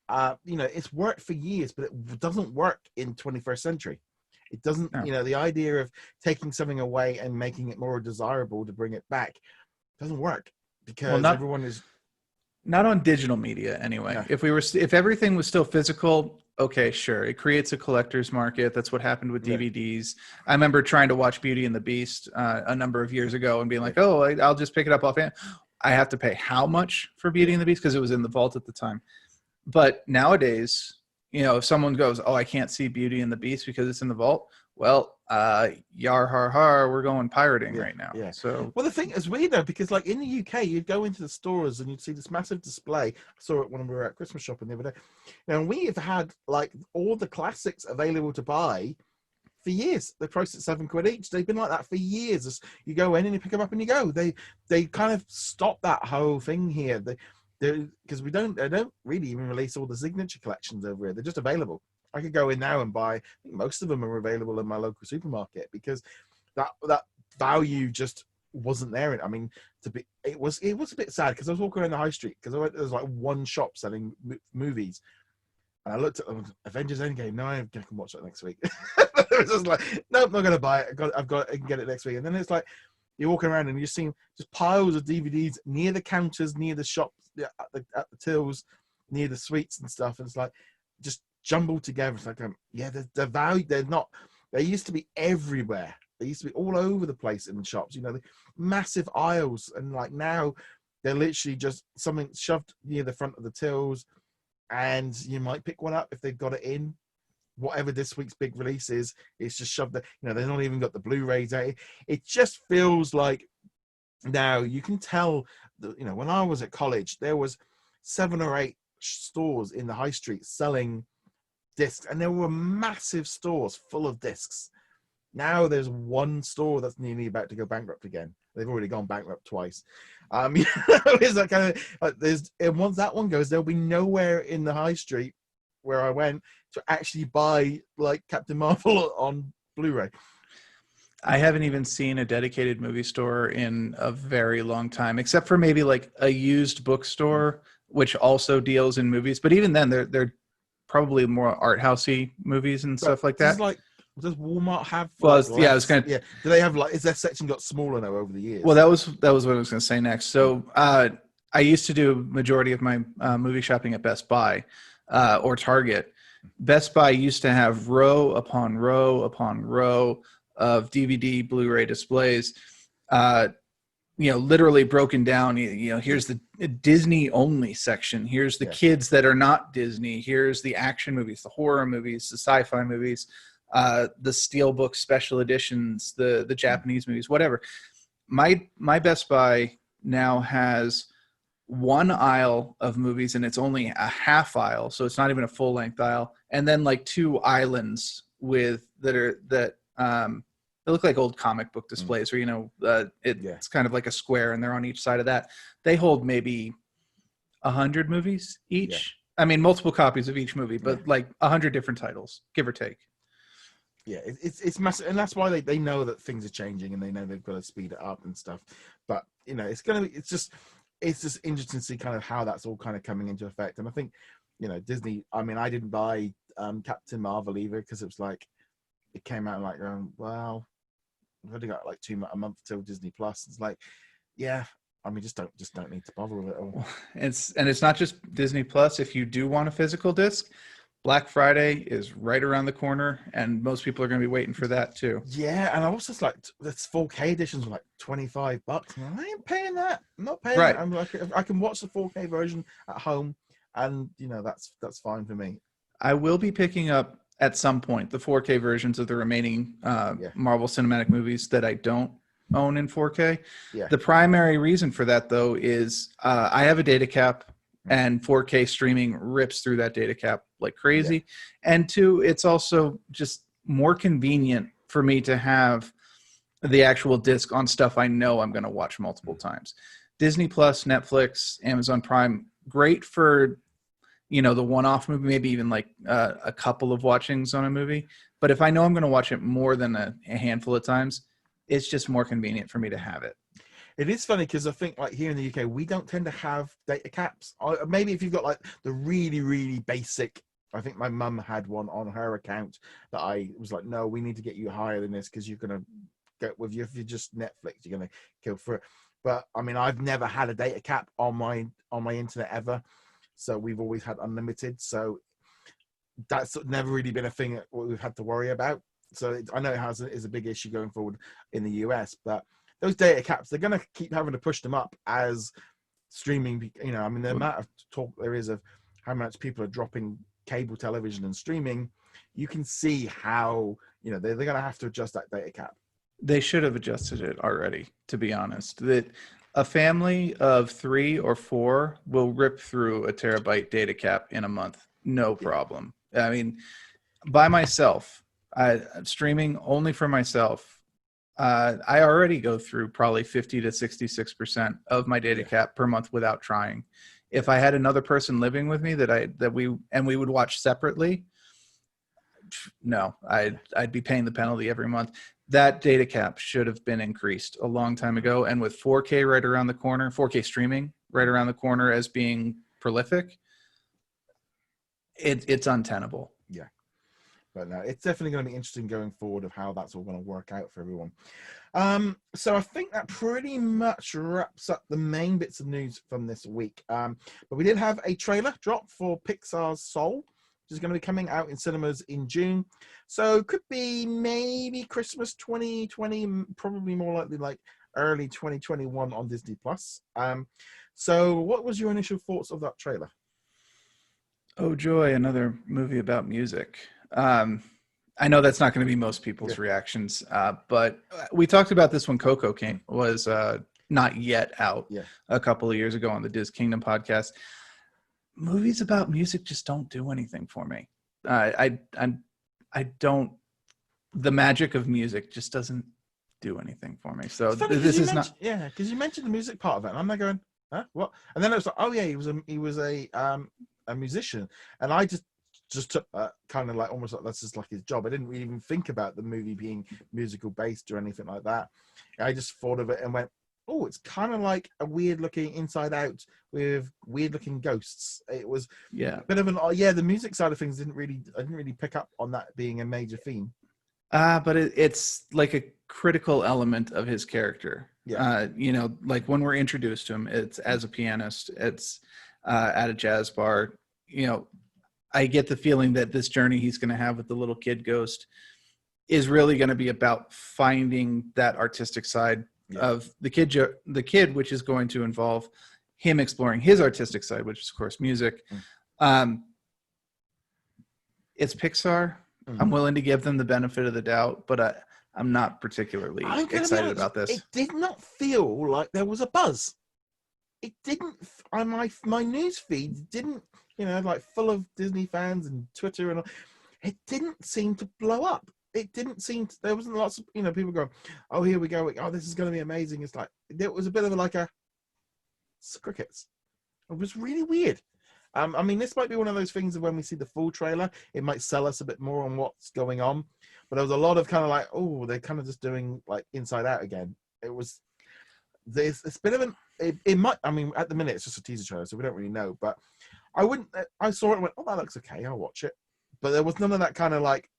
it's worked for years, but it doesn't work in 21st century. It doesn't, the idea of taking something away and making it more desirable to bring it back doesn't work because everyone is not on digital media anyway. No. If everything was still physical, okay, sure. It creates a collector's market. That's what happened with DVDs. I remember trying to watch Beauty and the Beast a number of years ago and being like, oh, I'll just pick it up offhand. I have to pay how much for Beauty and the Beast because it was in the vault at the time. But nowadays, if someone goes, oh, I can't see Beauty and the Beast because it's in the vault. Well, yar har har, we're going pirating right now. So, well, the thing is weird though, because in the UK, you'd go into the stores and you'd see this massive display. I saw it when we were at Christmas shopping the other day. And we have had all the classics available to buy for years. They're priced at £7 each. They've been like that for years. You go in and you pick them up and you go. They kind of stopped that whole thing here. Because they don't really even release all the signature collections over here. They're just available. I could go in now and buy. I think most of them are available in my local supermarket because that value just wasn't there. I mean, it was a bit sad because I was walking around the high street because there was one shop selling movies, and I looked at Avengers Endgame. No, I can watch that next week. It was just like, nope, not gonna buy it. I can get it next week. And then it's like you're walking around and you're seeing just piles of DVDs near the counters, near the shops, at the tills, near the sweets and stuff. And it's like just jumbled together. It's like, the value, they used to be everywhere. They used to be all over the place in shops, the massive aisles. And now they're literally just something shoved near the front of the tills and you might pick one up if they've got it in. whatever this week's big release is, it's just shoved there. They've not even got the Blu-rays out. It just feels like now you can tell that, when I was at college, there was 7 or 8 stores in the high street selling discs, and there were massive stores full of discs. Now there's one store that's nearly about to go bankrupt again. They've already gone bankrupt twice. It's that kind of and once that one goes, there'll be nowhere in the high street where I went to actually buy like Captain Marvel on Blu-ray. I haven't even seen a dedicated movie store in a very long time, except for maybe like a used bookstore, which also deals in movies. But even then, they're probably more art housey movies and stuff like that. Does Walmart have? Well, I was gonna. Yeah. Do they have is their section got smaller now over the years? Well, that was what I was going to say next. So I used to do majority of my movie shopping at Best Buy or Target. Best Buy used to have row upon row upon row of DVD, Blu-ray displays. Literally broken down. Here's the Disney only section. Here's the kids that are not Disney. Here's the action movies, the horror movies, the sci-fi movies, the Steelbook special editions, the Japanese movies, whatever. My Best Buy now has one aisle of movies, and it's only a half aisle, so it's not even a full length aisle, and then like 2 islands that they look like old comic book displays where, it's kind of like a square and they're on each side of that. They hold maybe 100 movies each. Yeah. I mean, multiple copies of each movie, but like 100 different titles, give or take. Yeah, it's massive. And that's why they know that things are changing and they know they've got to speed it up and stuff. But, it's just interesting to see kind of how that's all kind of coming into effect. And I think, Disney, I mean, I didn't buy Captain Marvel either because it was like, it came out like, well, I've only got like a month till Disney Plus. It's like, yeah, I mean, just don't need to bother with it all. It's not just Disney Plus. If you do want a physical disc, Black Friday is right around the corner, and most people are going to be waiting for that too. Yeah, and I was just like, this 4K editions were like $25. I ain't paying that. I'm not paying right. That. I'm like, I can watch the 4K version at home, and that's fine for me. I will be picking up at some point the 4K versions of the remaining Marvel Cinematic movies that I don't own in 4K. Yeah. The primary reason for that, though, is I have a data cap, and 4K streaming rips through that data cap like crazy. Yeah. And 2, it's also just more convenient for me to have the actual disc on stuff I know I'm going to watch multiple times. Disney Plus, Netflix, Amazon Prime, great for the one-off movie, maybe even like a couple of watchings on a movie. But if I know I'm going to watch it more than a handful of times, it's just more convenient for me to have it. It is funny because I think like here in the UK, we don't tend to have data caps. Maybe if you've got like the really, really basic, I think my mum had one on her account that I was like, no, we need to get you higher than this because you're going to get with you. If you're just Netflix, you're going to kill for it. But I mean, I've never had a data cap on my internet ever. So we've always had unlimited. So that's never really been a thing that we've had to worry about. So I know it is a big issue going forward in the US, but those data caps, they're going to keep having to push them up as streaming, I mean, the amount of talk there is of how much people are dropping cable television and streaming, you can see how, they're going to have to adjust that data cap. They should have adjusted it already, to be honest. That a family of 3 or 4 will rip through a terabyte data cap in a month. No problem. I mean, by myself, streaming only for myself, I already go through probably 50 to 66% of my data cap per month without trying. If I had another person living with me we would watch separately, no, I'd be paying the penalty every month. That data cap should have been increased a long time ago. And with 4K right around the corner, 4K streaming right around the corner as being prolific, it's untenable. Yeah. But no, it's definitely going to be interesting going forward of how that's all going to work out for everyone. So I think that pretty much wraps up the main bits of news from this week. But we did have a trailer drop for Pixar's Soul, which is going to be coming out in cinemas in June. So it could be maybe Christmas 2020, probably more likely like early 2021 on Disney Plus. So what was your initial thoughts of that trailer? Oh joy, another movie about music. I know that's not going to be most people's reactions, but we talked about this when Coco was not yet out a couple of years ago on the Diz Kingdom podcast. Movies about music just don't do anything for me. I don't. The magic of music just doesn't do anything for me. So this is not. Yeah, because you mentioned the music part of it, and I'm not going, huh? What? And then it was like, oh yeah, he was a musician, and I just took kind of like almost like that's just like his job. I didn't really even think about the movie being musical based or anything like that. I just thought of it and went, oh, it's kind of like a weird looking Inside Out with weird looking ghosts. It was a bit of an the music side of things I didn't really pick up on that being a major theme. But it's like a critical element of his character. Like when we're introduced to him, it's as a pianist, it's at a jazz bar. I get the feeling that this journey he's going to have with the little kid ghost is really going to be about finding that artistic side of the kid, which is going to involve him exploring his artistic side, which is of course music. It's Pixar. I'm willing to give them the benefit of the doubt, but I'm not particularly excited about this. It did not feel like there was a buzz. It didn't. My news feed didn't, like full of Disney fans and Twitter and all. It didn't seem to blow up. It didn't seem there wasn't lots of people going, oh, here we go, oh, this is going to be amazing. It's like it was a bit of crickets. It was really weird. This might be one of those things of when we see the full trailer, it might sell us a bit more on what's going on. But there was a lot of kind of like, oh, they're kind of just doing like Inside Out again. It's a bit of an. It might. At the minute it's just a teaser trailer, so we don't really know. But I saw it and went, oh, that looks okay. I'll watch it. But there was none of that kind of like,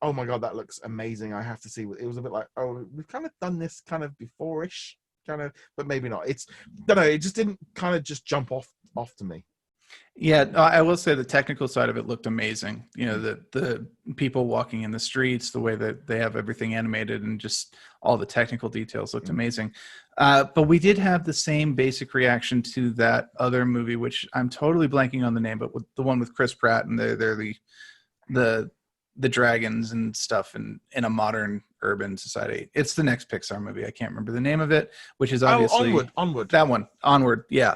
oh my god, that looks amazing. I have to see. It was a bit like, oh, we've kind of done this kind of before-ish, kind of, but maybe not. I don't know. It just didn't kind of just jump off to me. Yeah, I will say the technical side of it looked amazing. The people walking in the streets, the way that they have everything animated, and just all the technical details looked amazing. But we did have the same basic reaction to that other movie, which I'm totally blanking on the name, but with the one with Chris Pratt, and they're the dragons and stuff in a modern urban society. It's the next Pixar movie. I can't remember the name of it, which is obviously Onward. That one, Onward. Yeah.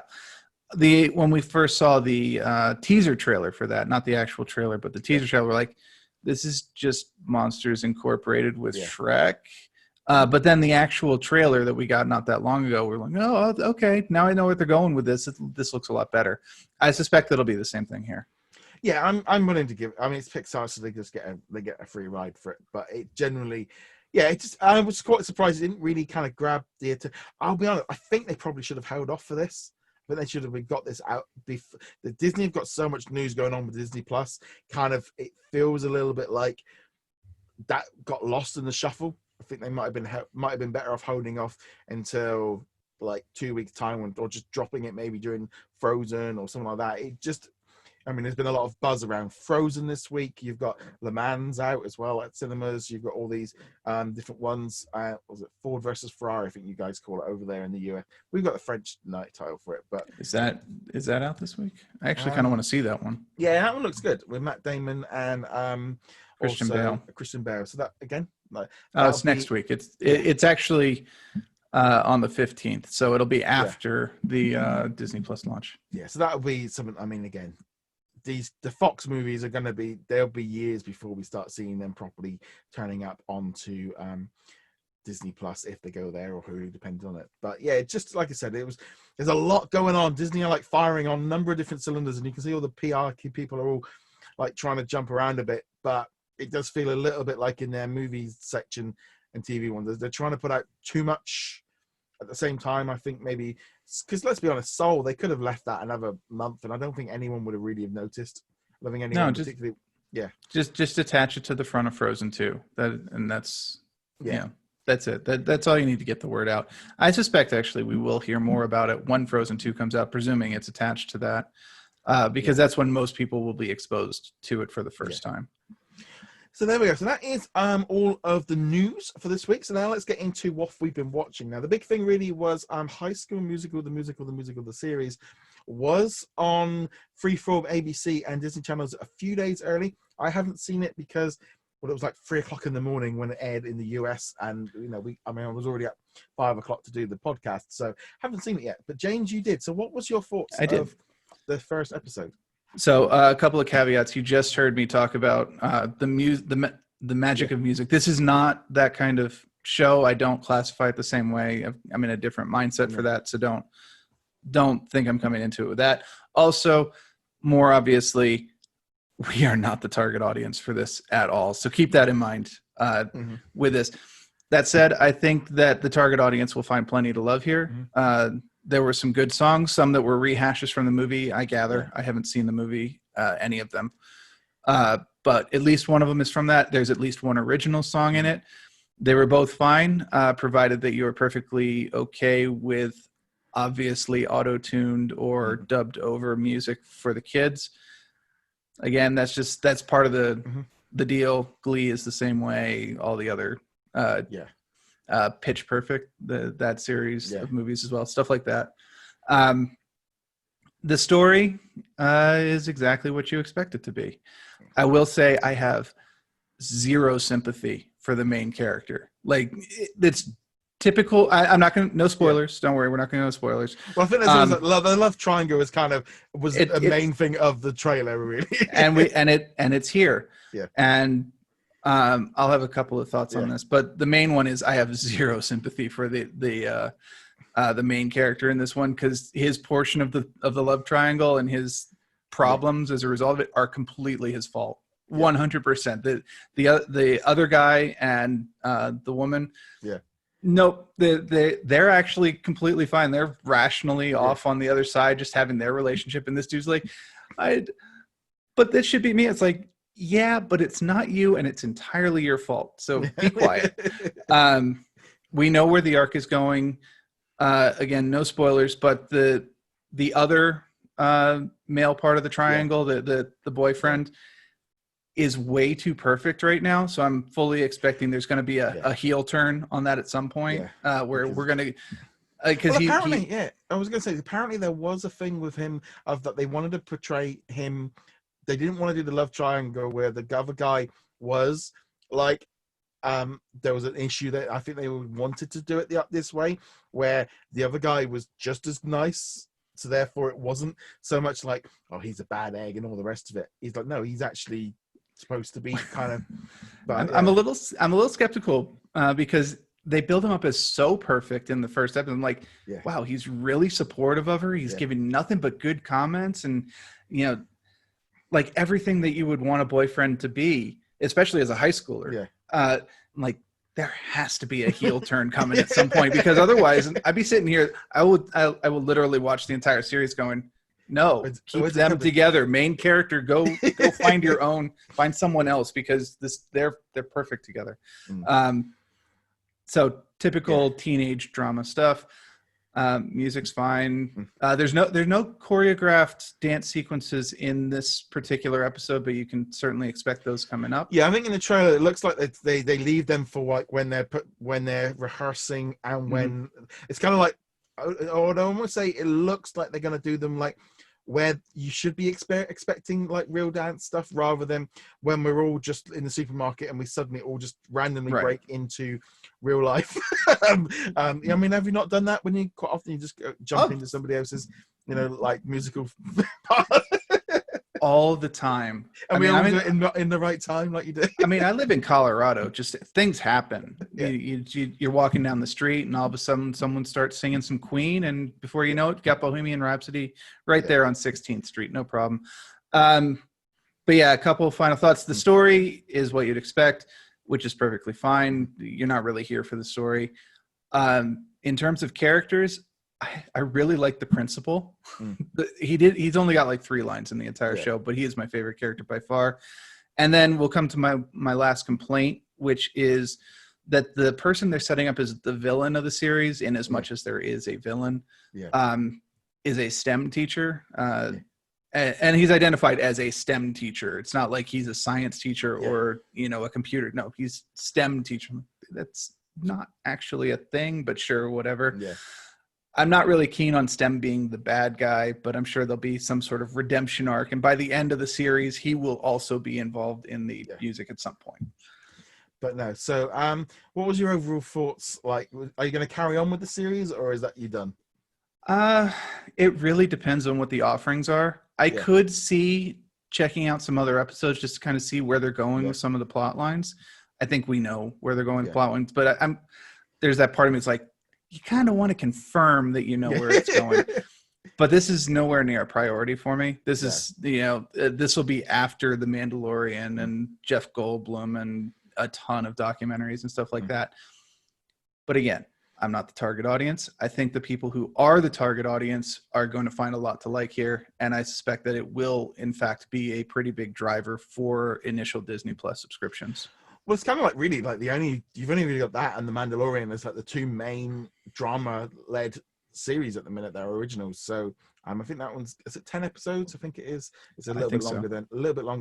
When we first saw the teaser trailer for that, not the actual trailer, but the teaser trailer, we're like, this is just Monsters Incorporated with Shrek. But then the actual trailer that we got not that long ago, we're like, oh, okay, now I know where they're going with this. This looks a lot better. I suspect it'll be the same thing here. Yeah, I'm willing to give. It's Pixar, so they just get a free ride for it. But it generally, I was quite surprised it didn't really kind of grab the attention. I'll be honest, I think they probably should have held off for this. But they should have got this out before. The Disney have got so much news going on with Disney Plus. Kind of, it feels a little bit like that got lost in the shuffle. I think they might have been better off holding off until like 2 weeks time, or just dropping it maybe during Frozen or something like that. It just, there's been a lot of buzz around Frozen this week. You've got Le Mans out as well at cinemas. You've got all these different ones. Was it Ford versus Ferrari? I think you guys call it over there in the US. We've got the French night title for it. But is that out this week? I actually kind of want to see that one. Yeah, that one looks good with Matt Damon and Christian Bale. So that again. It's next week. It's actually on the 15th, so it'll be after the Disney Plus launch. Yeah, so that'll be something. Again, the Fox movies are going to be, there'll be years before we start seeing them properly turning up onto Disney Plus, if they go there, or Hulu, depends on it. But yeah, just like I said, there's a lot going on. Disney are like firing on a number of different cylinders, and you can see all the PR people are all like trying to jump around a bit, but it does feel a little bit like in their movies section and TV ones, they're trying to put out too much at the same time. I think maybe because let's be honest, Soul, they could have left that another month, and I don't think anyone would have really have noticed. I don't think anyone particularly. Yeah, just attach it to the front of Frozen 2. That's that's it. That's all you need to get the word out. I suspect actually we will hear more about it when Frozen 2 comes out, presuming it's attached to that, because that's when most people will be exposed to it for the first time. So there we go. So that is all of the news for this week. So now let's get into what we've been watching. Now, the big thing really was High School Musical, the series, was on Freeform, ABC, and Disney Channels a few days early. I haven't seen it because it was like 3:00 in the morning when it aired in the US, and I was already up 5:00 to do the podcast, so haven't seen it yet. But James, you did. So what was your thoughts I did. of the first episode? So a couple of caveats. You just heard me talk about the magic of music. This is not that kind of show. I don't classify it the same way. I'm in a different mindset for that, so don't think I'm coming into it with that. Also, more obviously, we are not the target audience for this at all. So keep that in mind with this. That said, I think that the target audience will find plenty to love here. There were some good songs, some that were rehashes from the movie, I gather. I haven't seen the movie, any of them. But at least one of them is from that. There's at least one original song in it. They were both fine, provided that you were perfectly okay with obviously auto-tuned or dubbed over music for the kids. Again, that's part of the deal. Glee is the same way. All the other Pitch Perfect, that series of movies as well, stuff like that. The story is exactly what you expect it to be. I will say I have zero sympathy for the main character. Like, it's typical. I'm not going to, no spoilers. Don't worry. We're not going to go spoilers. Well, I think the love triangle was a main thing of the trailer, really. and it's here. Yeah. And I'll have a couple of thoughts on this, but the main one is I have zero sympathy for the main character in this one, because his portion of the love triangle and his problems as a result of it are completely his fault. 100%. The other guy and the woman. Yeah. Nope. They're actually completely fine. They're rationally off on the other side, just having their relationship. And this dude's like, but this should be me. It's like, yeah, but it's not you, and it's entirely your fault. So be quiet. We know where the arc is going. Again, no spoilers, but the other male part of the triangle, the boyfriend, is way too perfect right now. So I'm fully expecting there's going to be a heel turn on that at some point, where we're going to. Because apparently, I was going to say, apparently there was a thing with him of that they wanted to portray him. They didn't want to do the love triangle where the other guy was like, there was an issue that I think they wanted to do it this way, where the other guy was just as nice. So therefore it wasn't so much like, oh, he's a bad egg and all the rest of it. He's like, no, he's actually supposed to be kind of. But, I'm a little skeptical because they build him up as so perfect in the first episode. I'm like, wow, he's really supportive of her. He's giving nothing but good comments, and like everything that you would want a boyfriend to be, especially as a high schooler. Like, there has to be a heel turn coming at some point, because otherwise I'd be sitting here. I will literally watch the entire series going, no, keep them together. Main character, go find someone else, because they're perfect together. So typical teenage drama stuff. Music's fine. There's no choreographed dance sequences in this particular episode, but you can certainly expect those coming up. Yeah, I think in the trailer it looks like they leave them for like when they're rehearsing, and when it's kind of like, I would almost say it looks like they're going to do them like where you should be expecting like real dance stuff, rather than when we're all just in the supermarket and we suddenly all just randomly break into real life. I mean, have you not done that when you quite often you just jump into somebody else's, like musical part? All the time. And we all do it in the right time, like you do. I mean, I live in Colorado. Just things happen. You're walking down the street, and all of a sudden, someone starts singing some Queen, and before you know it, you got Bohemian Rhapsody right there on 16th Street. No problem. But yeah, a couple of final thoughts. The story is what you'd expect, which is perfectly fine. You're not really here for the story. In terms of characters, I really like the principal. He's only got like 3 lines in the entire show, but he is my favorite character by far. And then we'll come to my last complaint, which is that the person they're setting up as the villain of the series, in as much as there is a villain, is a STEM teacher. And he's identified as a STEM teacher. It's not like he's a science teacher or, a computer. No, he's STEM teacher. That's not actually a thing, but sure, whatever. I'm not really keen on Stem being the bad guy, but I'm sure there'll be some sort of redemption arc. And by the end of the series, he will also be involved in the music at some point. But no, so what was your overall thoughts? Like, are you going to carry on with the series, or is that you done? It really depends on what the offerings are. I could see checking out some other episodes just to kind of see where they're going with some of the plot lines. I think we know where they're going with plot lines, but there's that part of me that's like, you kind of want to confirm that you know where it's going. But this is nowhere near a priority for me. This is, this will be after The Mandalorian and Jeff Goldblum and a ton of documentaries and stuff like that. But again, I'm not the target audience. I think the people who are the target audience are going to find a lot to like here. And I suspect that it will, in fact, be a pretty big driver for initial Disney Plus subscriptions. Well, it's kind of like really like you've only really got that and The Mandalorian as like the two main drama-led series at the minute. They're originals, so I think that is it 10 episodes? I think it is. It's a little bit longer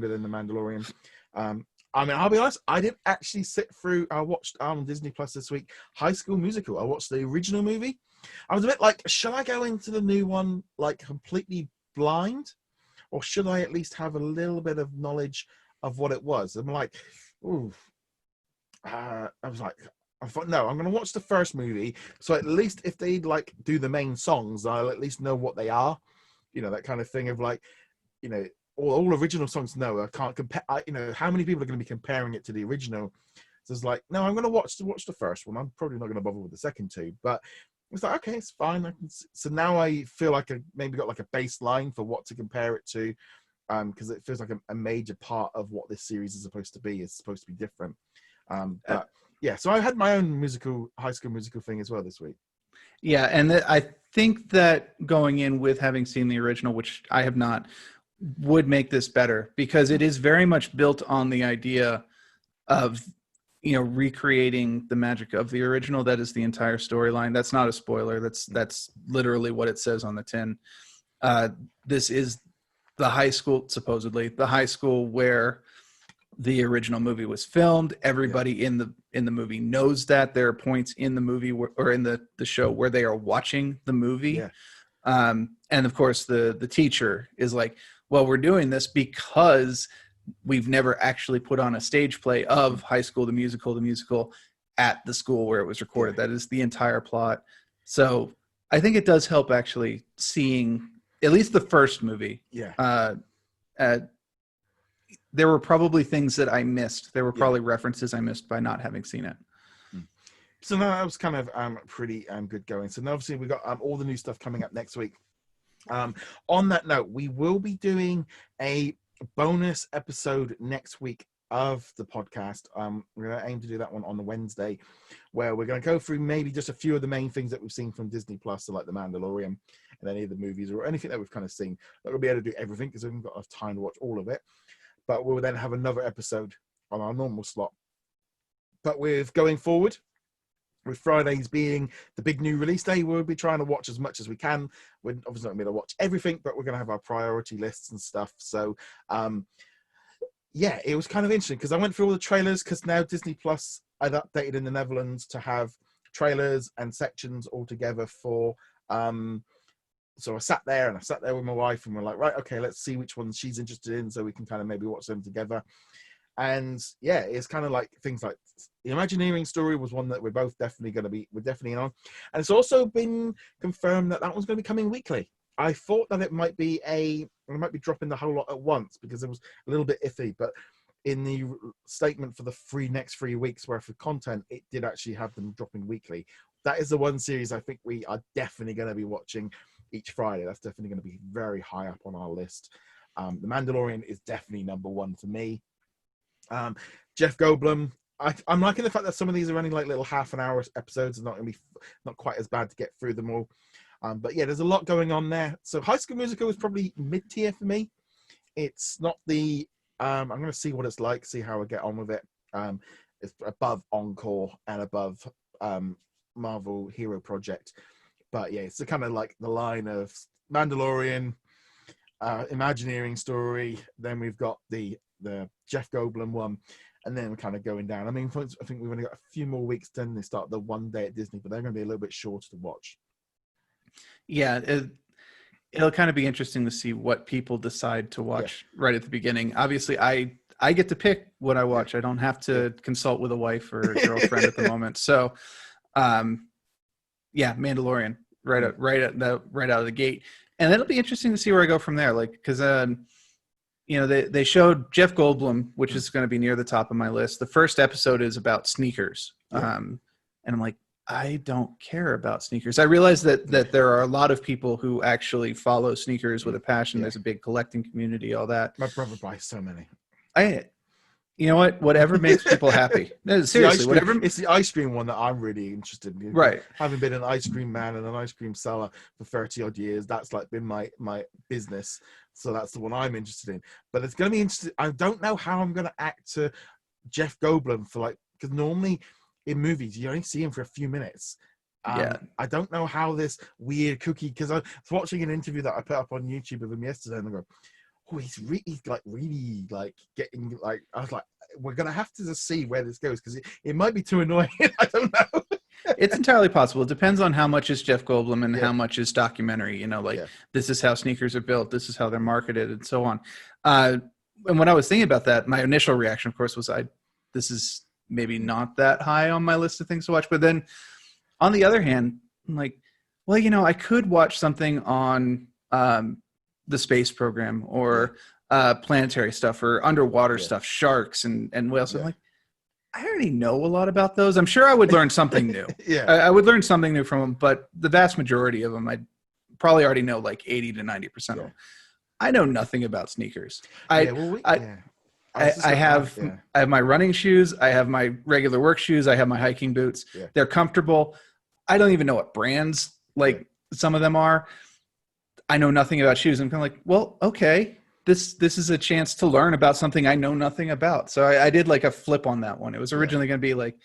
than The Mandalorian. I mean, I'll be honest, I didn't actually sit through. I watched on Disney Plus this week High School Musical. I watched the original movie. I was a bit like, should I go into the new one like completely blind, or should I at least have a little bit of knowledge of what it was? I'm like, ooh. I thought, no, I'm going to watch the first movie. So at least if they like do the main songs, I'll at least know what they are. You know, that kind of thing of like, you know, all original songs. No, I can't compare. You know, how many people are going to be comparing it to the original? So it's like, no, I'm going to watch the first one. I'm probably not going to bother with the second two. But it's like, okay, it's fine. So now I feel like I maybe got like a baseline for what to compare it to, because it feels like a major part of what this series is supposed to be. It's supposed to be different. But yeah, so I had my own High School Musical thing as well this week. Yeah, and I think that going in with having seen the original, which I have not, would make this better because it is very much built on the idea of, you know, recreating the magic of the original. That is the entire storyline. That's not a spoiler. That's literally what it says on the tin. This is the high school, supposedly the high school where the original movie was filmed. Everybody in the movie knows that. There are points in the movie or in the show where they are watching the movie. And of course the teacher is like, well, we're doing this because we've never actually put on a stage play of High School the musical at the school where it was recorded. That is the entire plot. So I think it does help actually seeing at least the first movie. There were probably things that I missed. There were probably references I missed by not having seen it. So now that was kind of pretty good going. So now obviously we got all the new stuff coming up next week. On that note, we will be doing a bonus episode next week of the podcast. We're going to aim to do that one on the Wednesday, where we're going to go through maybe just a few of the main things that we've seen from Disney Plus, so like The Mandalorian and any of the movies or anything that we've kind of seen. Not going to be able to do everything because we haven't got enough time to watch all of it. But we'll then have another episode on our normal slot. But with going forward, with Fridays being the big new release day, we'll be trying to watch as much as we can. We're obviously not going to be able to watch everything, but we're going to have our priority lists and stuff. So, yeah, it was kind of interesting because I went through all the trailers because now Disney Plus had updated in the Netherlands to have trailers and sections all together for... So I sat there with my wife and we're like, right, okay, let's see which ones she's interested in so we can kind of maybe watch them together. And yeah, it's kind of like things like the Imagineering story was one that we're definitely in on. And it's also been confirmed that one's going to be coming weekly. I thought that it might be dropping the whole lot at once because it was a little bit iffy, but in the statement for the next 3 weeks worth of content, it did actually have them dropping weekly. That is the one series I think we are definitely going to be watching each Friday. That's definitely going to be very high up on our list. The Mandalorian is definitely number one for me. Jeff Goldblum, I'm liking the fact that some of these are only like little half an hour episodes. It's not going to be not quite as bad to get through them all. But yeah, there's a lot going on there. So High School Musical is probably mid-tier for me. It's not the... I'm going to see what it's like, see how I get on with it. It's above Encore and above Marvel Hero Project. But yeah, it's kind of like the line of Mandalorian, Imagineering story. Then we've got the Jeff Goldblum one, and then we're kind of going down. I mean, I think we've only got a few more weeks. Then they start the one day at Disney, but they're going to be a little bit shorter to watch. Yeah, it'll kind of be interesting to see what people decide to Yeah, watch right at the beginning. Obviously, I get to pick what I watch. I don't have to consult with a wife or girlfriend at the moment. So, um, yeah, Mandalorian right out of the gate, and it'll be interesting to see where I go from there. Like, because they showed Jeff Goldblum, which is going to be near the top of my list. The first episode is about sneakers, and I'm like, I don't care about sneakers. I realize that there are a lot of people who actually follow sneakers with a passion. There's a big collecting community, all that. My brother buys so many. You know what? Whatever makes people happy. No, seriously, whatever. It's the ice cream one that I'm really interested in. Right. Having been an ice cream man and an ice cream seller for 30 odd years, that's like been my business. So that's the one I'm interested in. But it's going to be interesting. I don't know how I'm going to act to Jeff Goldblum because normally in movies you only see him for a few minutes. I don't know how this weird cookie, because I was watching an interview that I put up on YouTube of him yesterday, and I go, oh, he's really getting like. I was like, we're gonna have to just see where this goes, because it might be too annoying. I don't know. It's entirely possible. It depends on how much is Jeff Goldblum and how much is documentary. This is how sneakers are built. This is how they're marketed, and so on. And when I was thinking about that, my initial reaction, of course, was this is maybe not that high on my list of things to watch. But then, on the other hand, I'm like, well, I could watch something on the space program or planetary stuff or underwater stuff, sharks and whales. I'm like, I already know a lot about those. I'm sure I would learn something new. I would learn something new from them, but the vast majority of them, I probably already know like 80 to 90% of them. I know nothing about sneakers. I have my running shoes. I have my regular work shoes. I have my hiking boots. They're comfortable. I don't even know what brands some of them are. I know nothing about shoes. I'm kind of like, well, okay, this is a chance to learn about something I know nothing about. So I did like a flip on that one. It was originally going to be like,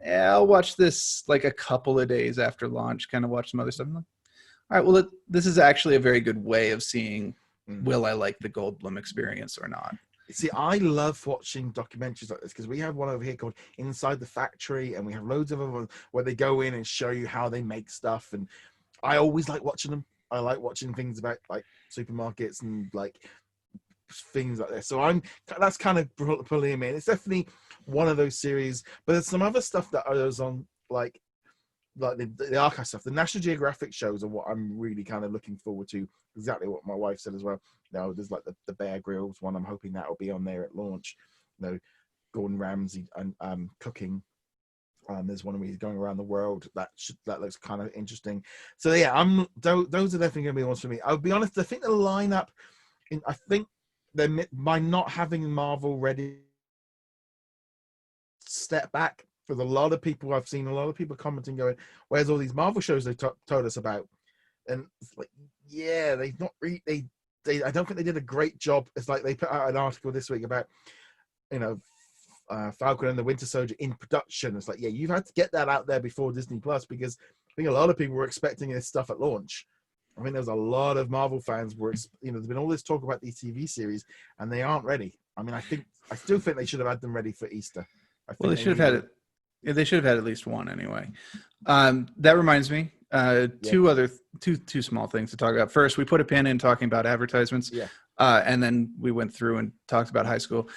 I'll watch this like a couple of days after launch, kind of watch some other stuff. I'm like, all right, well, this is actually a very good way of seeing, will I like the Goldblum experience or not? See, I love watching documentaries like this, because we have one over here called Inside the Factory, and we have loads of them where they go in and show you how they make stuff. And I always like watching them. I like watching things about like supermarkets and like things like this. So that's kind of pulling me in. It's definitely one of those series, but there's some other stuff that goes on like the archive stuff. The National Geographic shows are what I'm really kind of looking forward to. Exactly what my wife said as well. There's like the Bear Grylls one. I'm hoping that will be on there at launch. Gordon Ramsay and cooking. There's one where he's going around the world. That looks kind of interesting. So yeah, those are definitely going to be the ones for me. I'll be honest. I think the lineup, I think by not having Marvel ready, step back. With a lot of people, I've seen a lot of people commenting, going, "Where's all these Marvel shows they told us about?" And it's like, yeah, they've not really. They I don't think they did a great job. It's like they put out an article this week about, Falcon and the Winter Soldier in production. It's like, yeah, you've had to get that out there before Disney Plus, because I think a lot of people were expecting this stuff at launch. I mean, there's a lot of Marvel fans there's been all this talk about these TV series, and they aren't ready. I mean, I still think they should have had them ready for Easter. Well, they should have had it. Yeah, they should have had at least one anyway. That reminds me, two small things to talk about. First, we put a pin in talking about advertisements, and then we went through and talked about high school.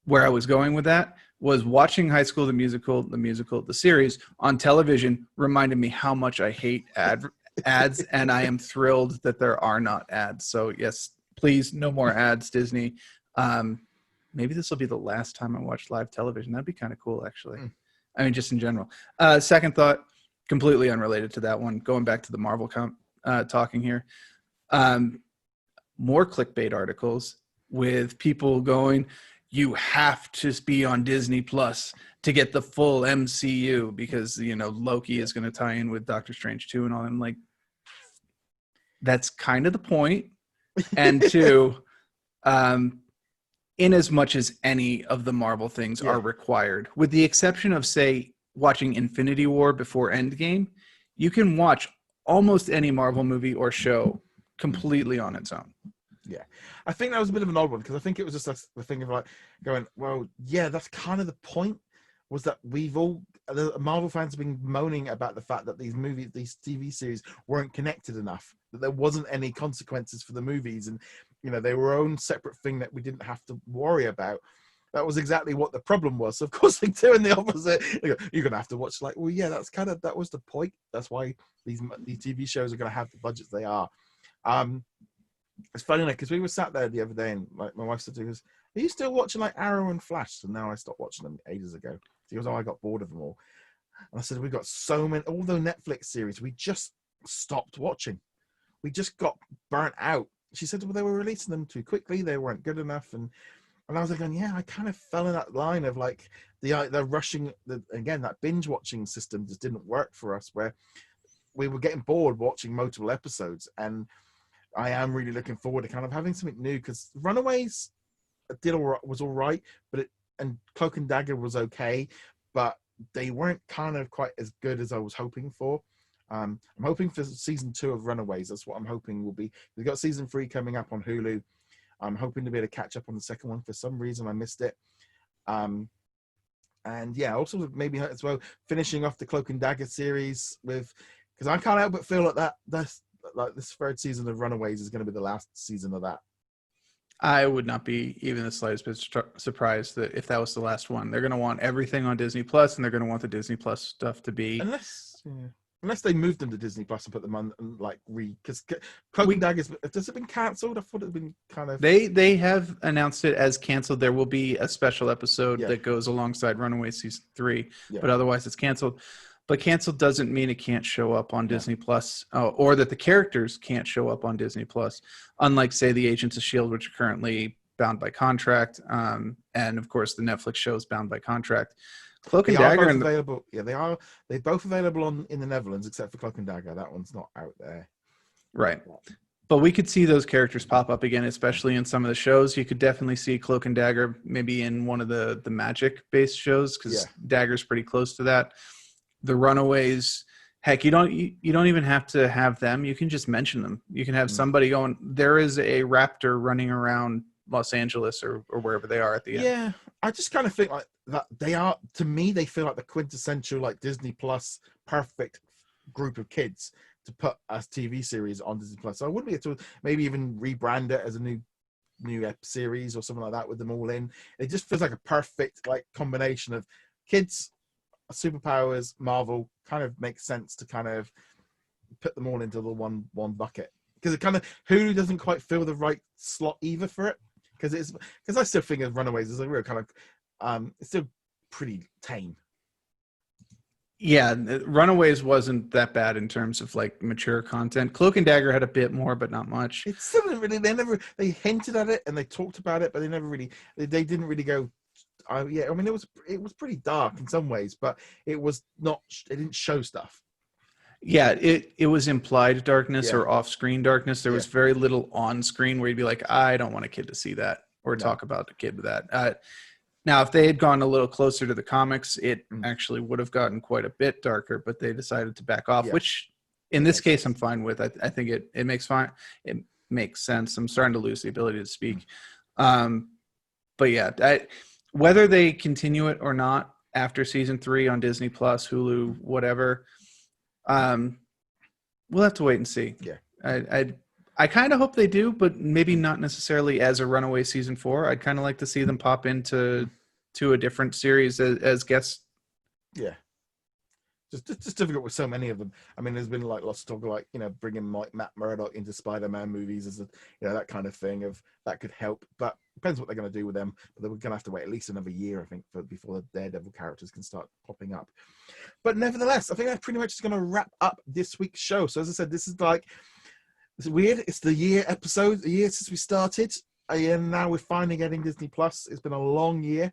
Where I was going with that was watching High School the Musical, the series on television reminded me how much I hate ads, and I am thrilled that there are not ads. So yes, please, no more ads, Disney. Maybe this will be the last time I watch live television. That'd be kind of cool, actually. I mean, just in general. Second thought, completely unrelated to that one. Going back to the Marvel talking here. More clickbait articles with people going, you have to be on Disney Plus to get the full MCU because, Loki is going to tie in with Doctor Strange 2 and all. I'm like, that's kind of the point. And two, in as much as any of the Marvel things are required, with the exception of, say, watching Infinity War before Endgame, you can watch almost any Marvel movie or show completely on its own. Yeah, I think that was a bit of an odd one, because I think it was just the thing of like going, well, yeah, that's kind of the point. was that the Marvel fans have been moaning about the fact that these TV series weren't connected enough, that there wasn't any consequences for the movies, and they were own separate thing that we didn't have to worry about. That was exactly what the problem was. So of course they're doing the opposite. You're gonna have to watch, like, well, yeah, that was the point. That's why these TV shows are gonna have the budgets they are. It's funny, because we were sat there the other day, and like my wife said to us, "Are you still watching like Arrow and Flash?" And now I stopped watching them ages ago. She goes, "Oh, I got bored of them all." And I said, "We've got so many, all the Netflix series. We just stopped watching. We just got burnt out." She said, "Well, they were releasing them too quickly. They weren't good enough." And I was like, going, "Yeah, I kind of fell in that line of like the rushing. Again, that binge watching system just didn't work for us, where we were getting bored watching multiple episodes." I am really looking forward to kind of having something new, because Runaways was all right, and Cloak-and-Dagger was okay, but they weren't kind of quite as good as I was hoping for. I'm hoping for season 2 of Runaways. That's what I'm hoping will be. We've got season 3 coming up on Hulu. I'm hoping to be able to catch up on the second one. For some reason, I missed it. And yeah, also maybe as well finishing off the Cloak-and-Dagger series because I can't help but feel that this third season of Runaways is going to be the last season of that. I would not be even the slightest bit surprised that if that was the last one. They're going to want everything on Disney Plus, and they're going to want the Disney Plus stuff to be unless they moved them to Disney Plus and put them on, and because Cloak-and-Dagger has it been cancelled? I thought it had been kind of. They have announced it as canceled. There will be a special episode that goes alongside Runaways season 3, but otherwise it's canceled. But canceled doesn't mean it can't show up on Disney Plus, or that the characters can't show up on Disney Plus. Unlike, say, the Agents of S.H.I.E.L.D., which are currently bound by contract, and of course the Netflix show is bound by contract. Cloak-and-Dagger available. Yeah, they are. They're both available in the Netherlands, except for Cloak-and-Dagger. That one's not out there. Right. But we could see those characters pop up again, especially in some of the shows. You could definitely see Cloak-and-Dagger maybe in one of the magic-based shows, because Dagger's pretty close to that. The Runaways, heck, you don't even have to have them. You can just mention them. You can have somebody going, there is a raptor running around Los Angeles or wherever they are at the end. Yeah, I just kind of think like that they are, to me, they feel like the quintessential like Disney Plus perfect group of kids to put as TV series on Disney Plus. So I wouldn't be able to maybe even rebrand it as a new series or something like that with them all in. It just feels like a perfect like combination of kids, superpowers, Marvel. Kind of makes sense to kind of put them all into the one bucket, because it kind of Hulu doesn't quite fill the right slot either for it, because I still think of Runaways as a real kind of it's still pretty tame. Yeah, Runaways wasn't that bad in terms of like mature content. Cloak-and-Dagger had a bit more, but not much. It still didn't really. They hinted at it and they talked about it, but they never really. They didn't really go. Yeah, I mean, it was pretty dark in some ways, but it was not. It didn't show stuff. Yeah, it was implied darkness or off-screen darkness. There was very little on-screen where you'd be like, I don't want a kid to see that or talk about the kid with that. Now, if they had gone a little closer to the comics, it actually would have gotten quite a bit darker, but they decided to back off, which in this case I'm fine with. I think it makes sense. I'm starting to lose the ability to speak. But yeah, whether they continue it or not after season 3 on Disney Plus, Hulu, whatever, we'll have to wait and see. Yeah. I kind of hope they do, but maybe not necessarily as a Runaway season 4. I'd kind of like to see them pop into a different series as guests. Yeah. Just difficult with so many of them. I mean, there's been like lots of talk, like, bringing like Matt Murdock into Spider-Man movies as that kind of thing of that could help. But depends what they're going to do with them. But they're going to have to wait at least another year, I think, before the Daredevil characters can start popping up. But nevertheless, I think that's pretty much just going to wrap up this week's show. So as I said, this is like, it's weird. It's the year episode, the year since we started, and now we're finally getting Disney Plus. It's been a long year.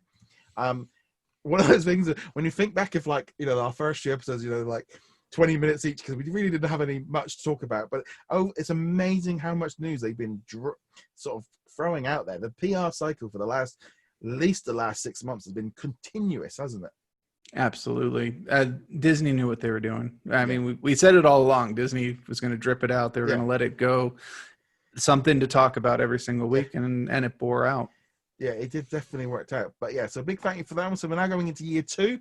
One of those things that when you think back of like, our first few episodes, like 20 minutes each, because we really didn't have any much to talk about. But it's amazing how much news they've been sort of throwing out there. The PR cycle for at least the last 6 months has been continuous, hasn't it? Absolutely. Disney knew what they were doing. I mean, we said it all along. Disney was going to drip it out. They were going to let it go. Something to talk about every single week, and it bore out. Yeah, it did definitely worked out. But yeah, so big thank you for that one. So we're now going into year 2,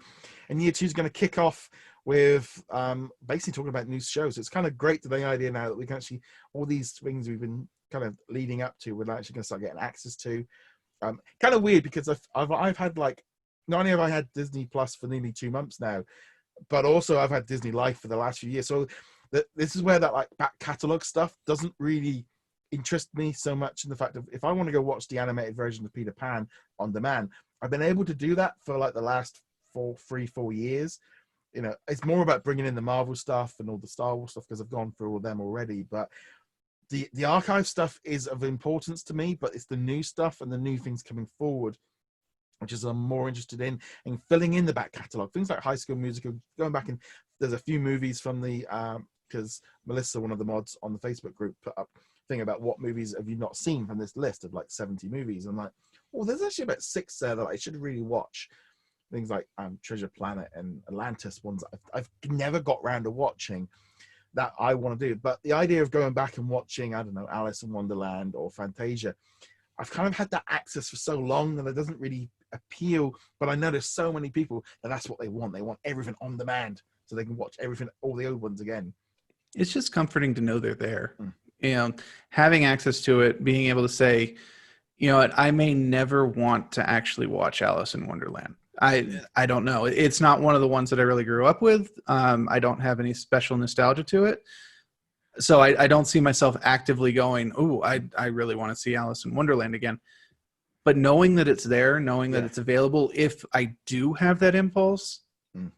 and year 2 is going to kick off with basically talking about new shows. It's kind of great to the idea now that we can actually, all these things we've been kind of leading up to, we're actually going to start getting access to. Kind of weird because I've had like, not only have I had Disney Plus for nearly 2 months now, but also I've had Disney Life for the last few years. So this is where that like back catalog stuff doesn't really interest me so much, in the fact of if I want to go watch the animated version of Peter Pan on demand, I've been able to do that for like the last 4 years. You know, it's more about bringing in the Marvel stuff and all the Star Wars stuff because I've gone through all of them already. But the archive stuff is of importance to me, but it's the new stuff and the new things coming forward which is I'm more interested in, and filling in the back catalogue. Things like High School Musical, going back, and there's a few movies from the, because Melissa, one of the mods on the Facebook group, put up a thing about what movies have you not seen from this list of like 70 movies. I'm like, oh, there's actually about 6 there that I should really watch. Things like Treasure Planet and Atlantis, ones I've never got round to watching that I want to do. But the idea of going back and watching, I don't know, Alice in Wonderland or Fantasia, I've kind of had that access for so long and it doesn't really appeal. But I know there's so many people that that's what they want. They want everything on demand so they can watch everything, all the old ones again. It's just comforting to know they're there. You know, having access to it, being able to say, you know what, I may never want to actually watch Alice in Wonderland. I don't know. It's not one of the ones that I really grew up with. I don't have any special nostalgia to it. So I don't see myself actively going, oh, I really want to see Alice in Wonderland again. But knowing that it's there, knowing that it's available, if I do have that impulse,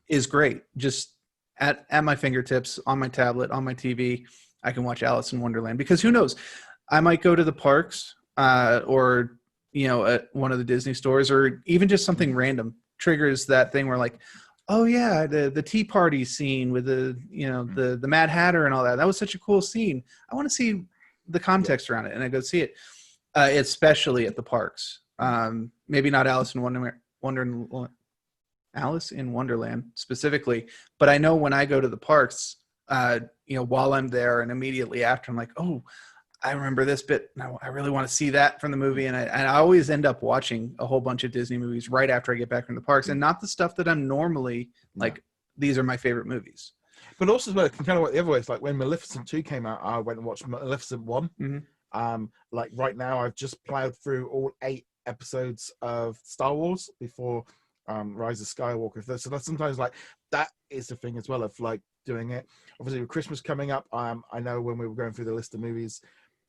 is great. Just at my fingertips, on my tablet, on my TV, I can watch Alice in Wonderland. Because who knows? I might go to the parks or, you know, at one of the Disney stores, or even just something random triggers that thing where like, oh yeah, the tea party scene with the, you know, the Mad Hatter and all that. That was such a cool scene. I want to see the context around it, and I go see it, especially at the parks. Maybe not Alice in Wonderland specifically, but I know when I go to the parks, you know, while I'm there and immediately after, I'm like, oh, I remember this bit. I really want to see that from the movie. And I always end up watching a whole bunch of Disney movies right after I get back from the parks, and not the stuff that I'm normally like, these are my favorite movies. But also, well, it can kind of work the other way. It's like when Maleficent 2 came out, I went and watched Maleficent 1. Like right now, I've just plowed through all 8 episodes of Star Wars before Rise of Skywalker. So that's sometimes like, that is the thing as well of like doing it. Obviously with Christmas coming up, I know when we were going through the list of movies,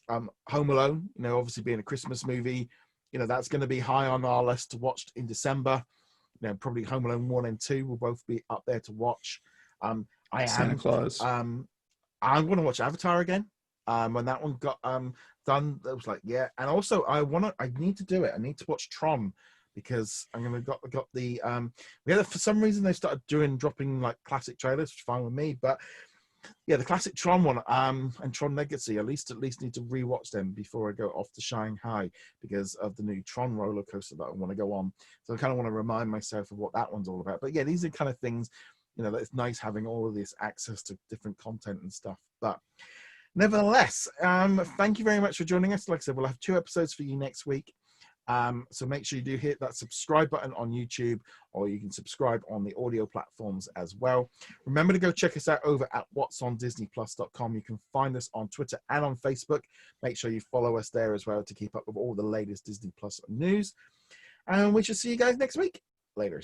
Home Alone, you know, obviously being a Christmas movie, you know, that's going to be high on our list to watch in December. You know, probably Home Alone 1 and 2 will both be up there to watch. Santa Claus. I'm going to watch Avatar again. When that one got done, it was like, yeah. And also I need to do it. I need to watch Tron, because I'm gonna got the for some reason they started dropping like classic trailers, which is fine with me, but yeah, the classic Tron one and Tron Legacy, at least need to rewatch them before I go off to Shanghai because of the new Tron roller coaster that I want to go on. So I kind of want to remind myself of what that one's all about. But yeah, these are kind of things, you know, that it's nice having all of this access to different content and stuff. But nevertheless, thank you very much for joining us. Like I said, we'll have 2 episodes for you next week. So make sure you do hit that subscribe button on YouTube, or you can subscribe on the audio platforms as well. Remember to go check us out over at whatsondisneyplus.com. You can find us on Twitter and on Facebook. Make sure you follow us there as well to keep up with all the latest Disney Plus news. And we shall see you guys next week. Later.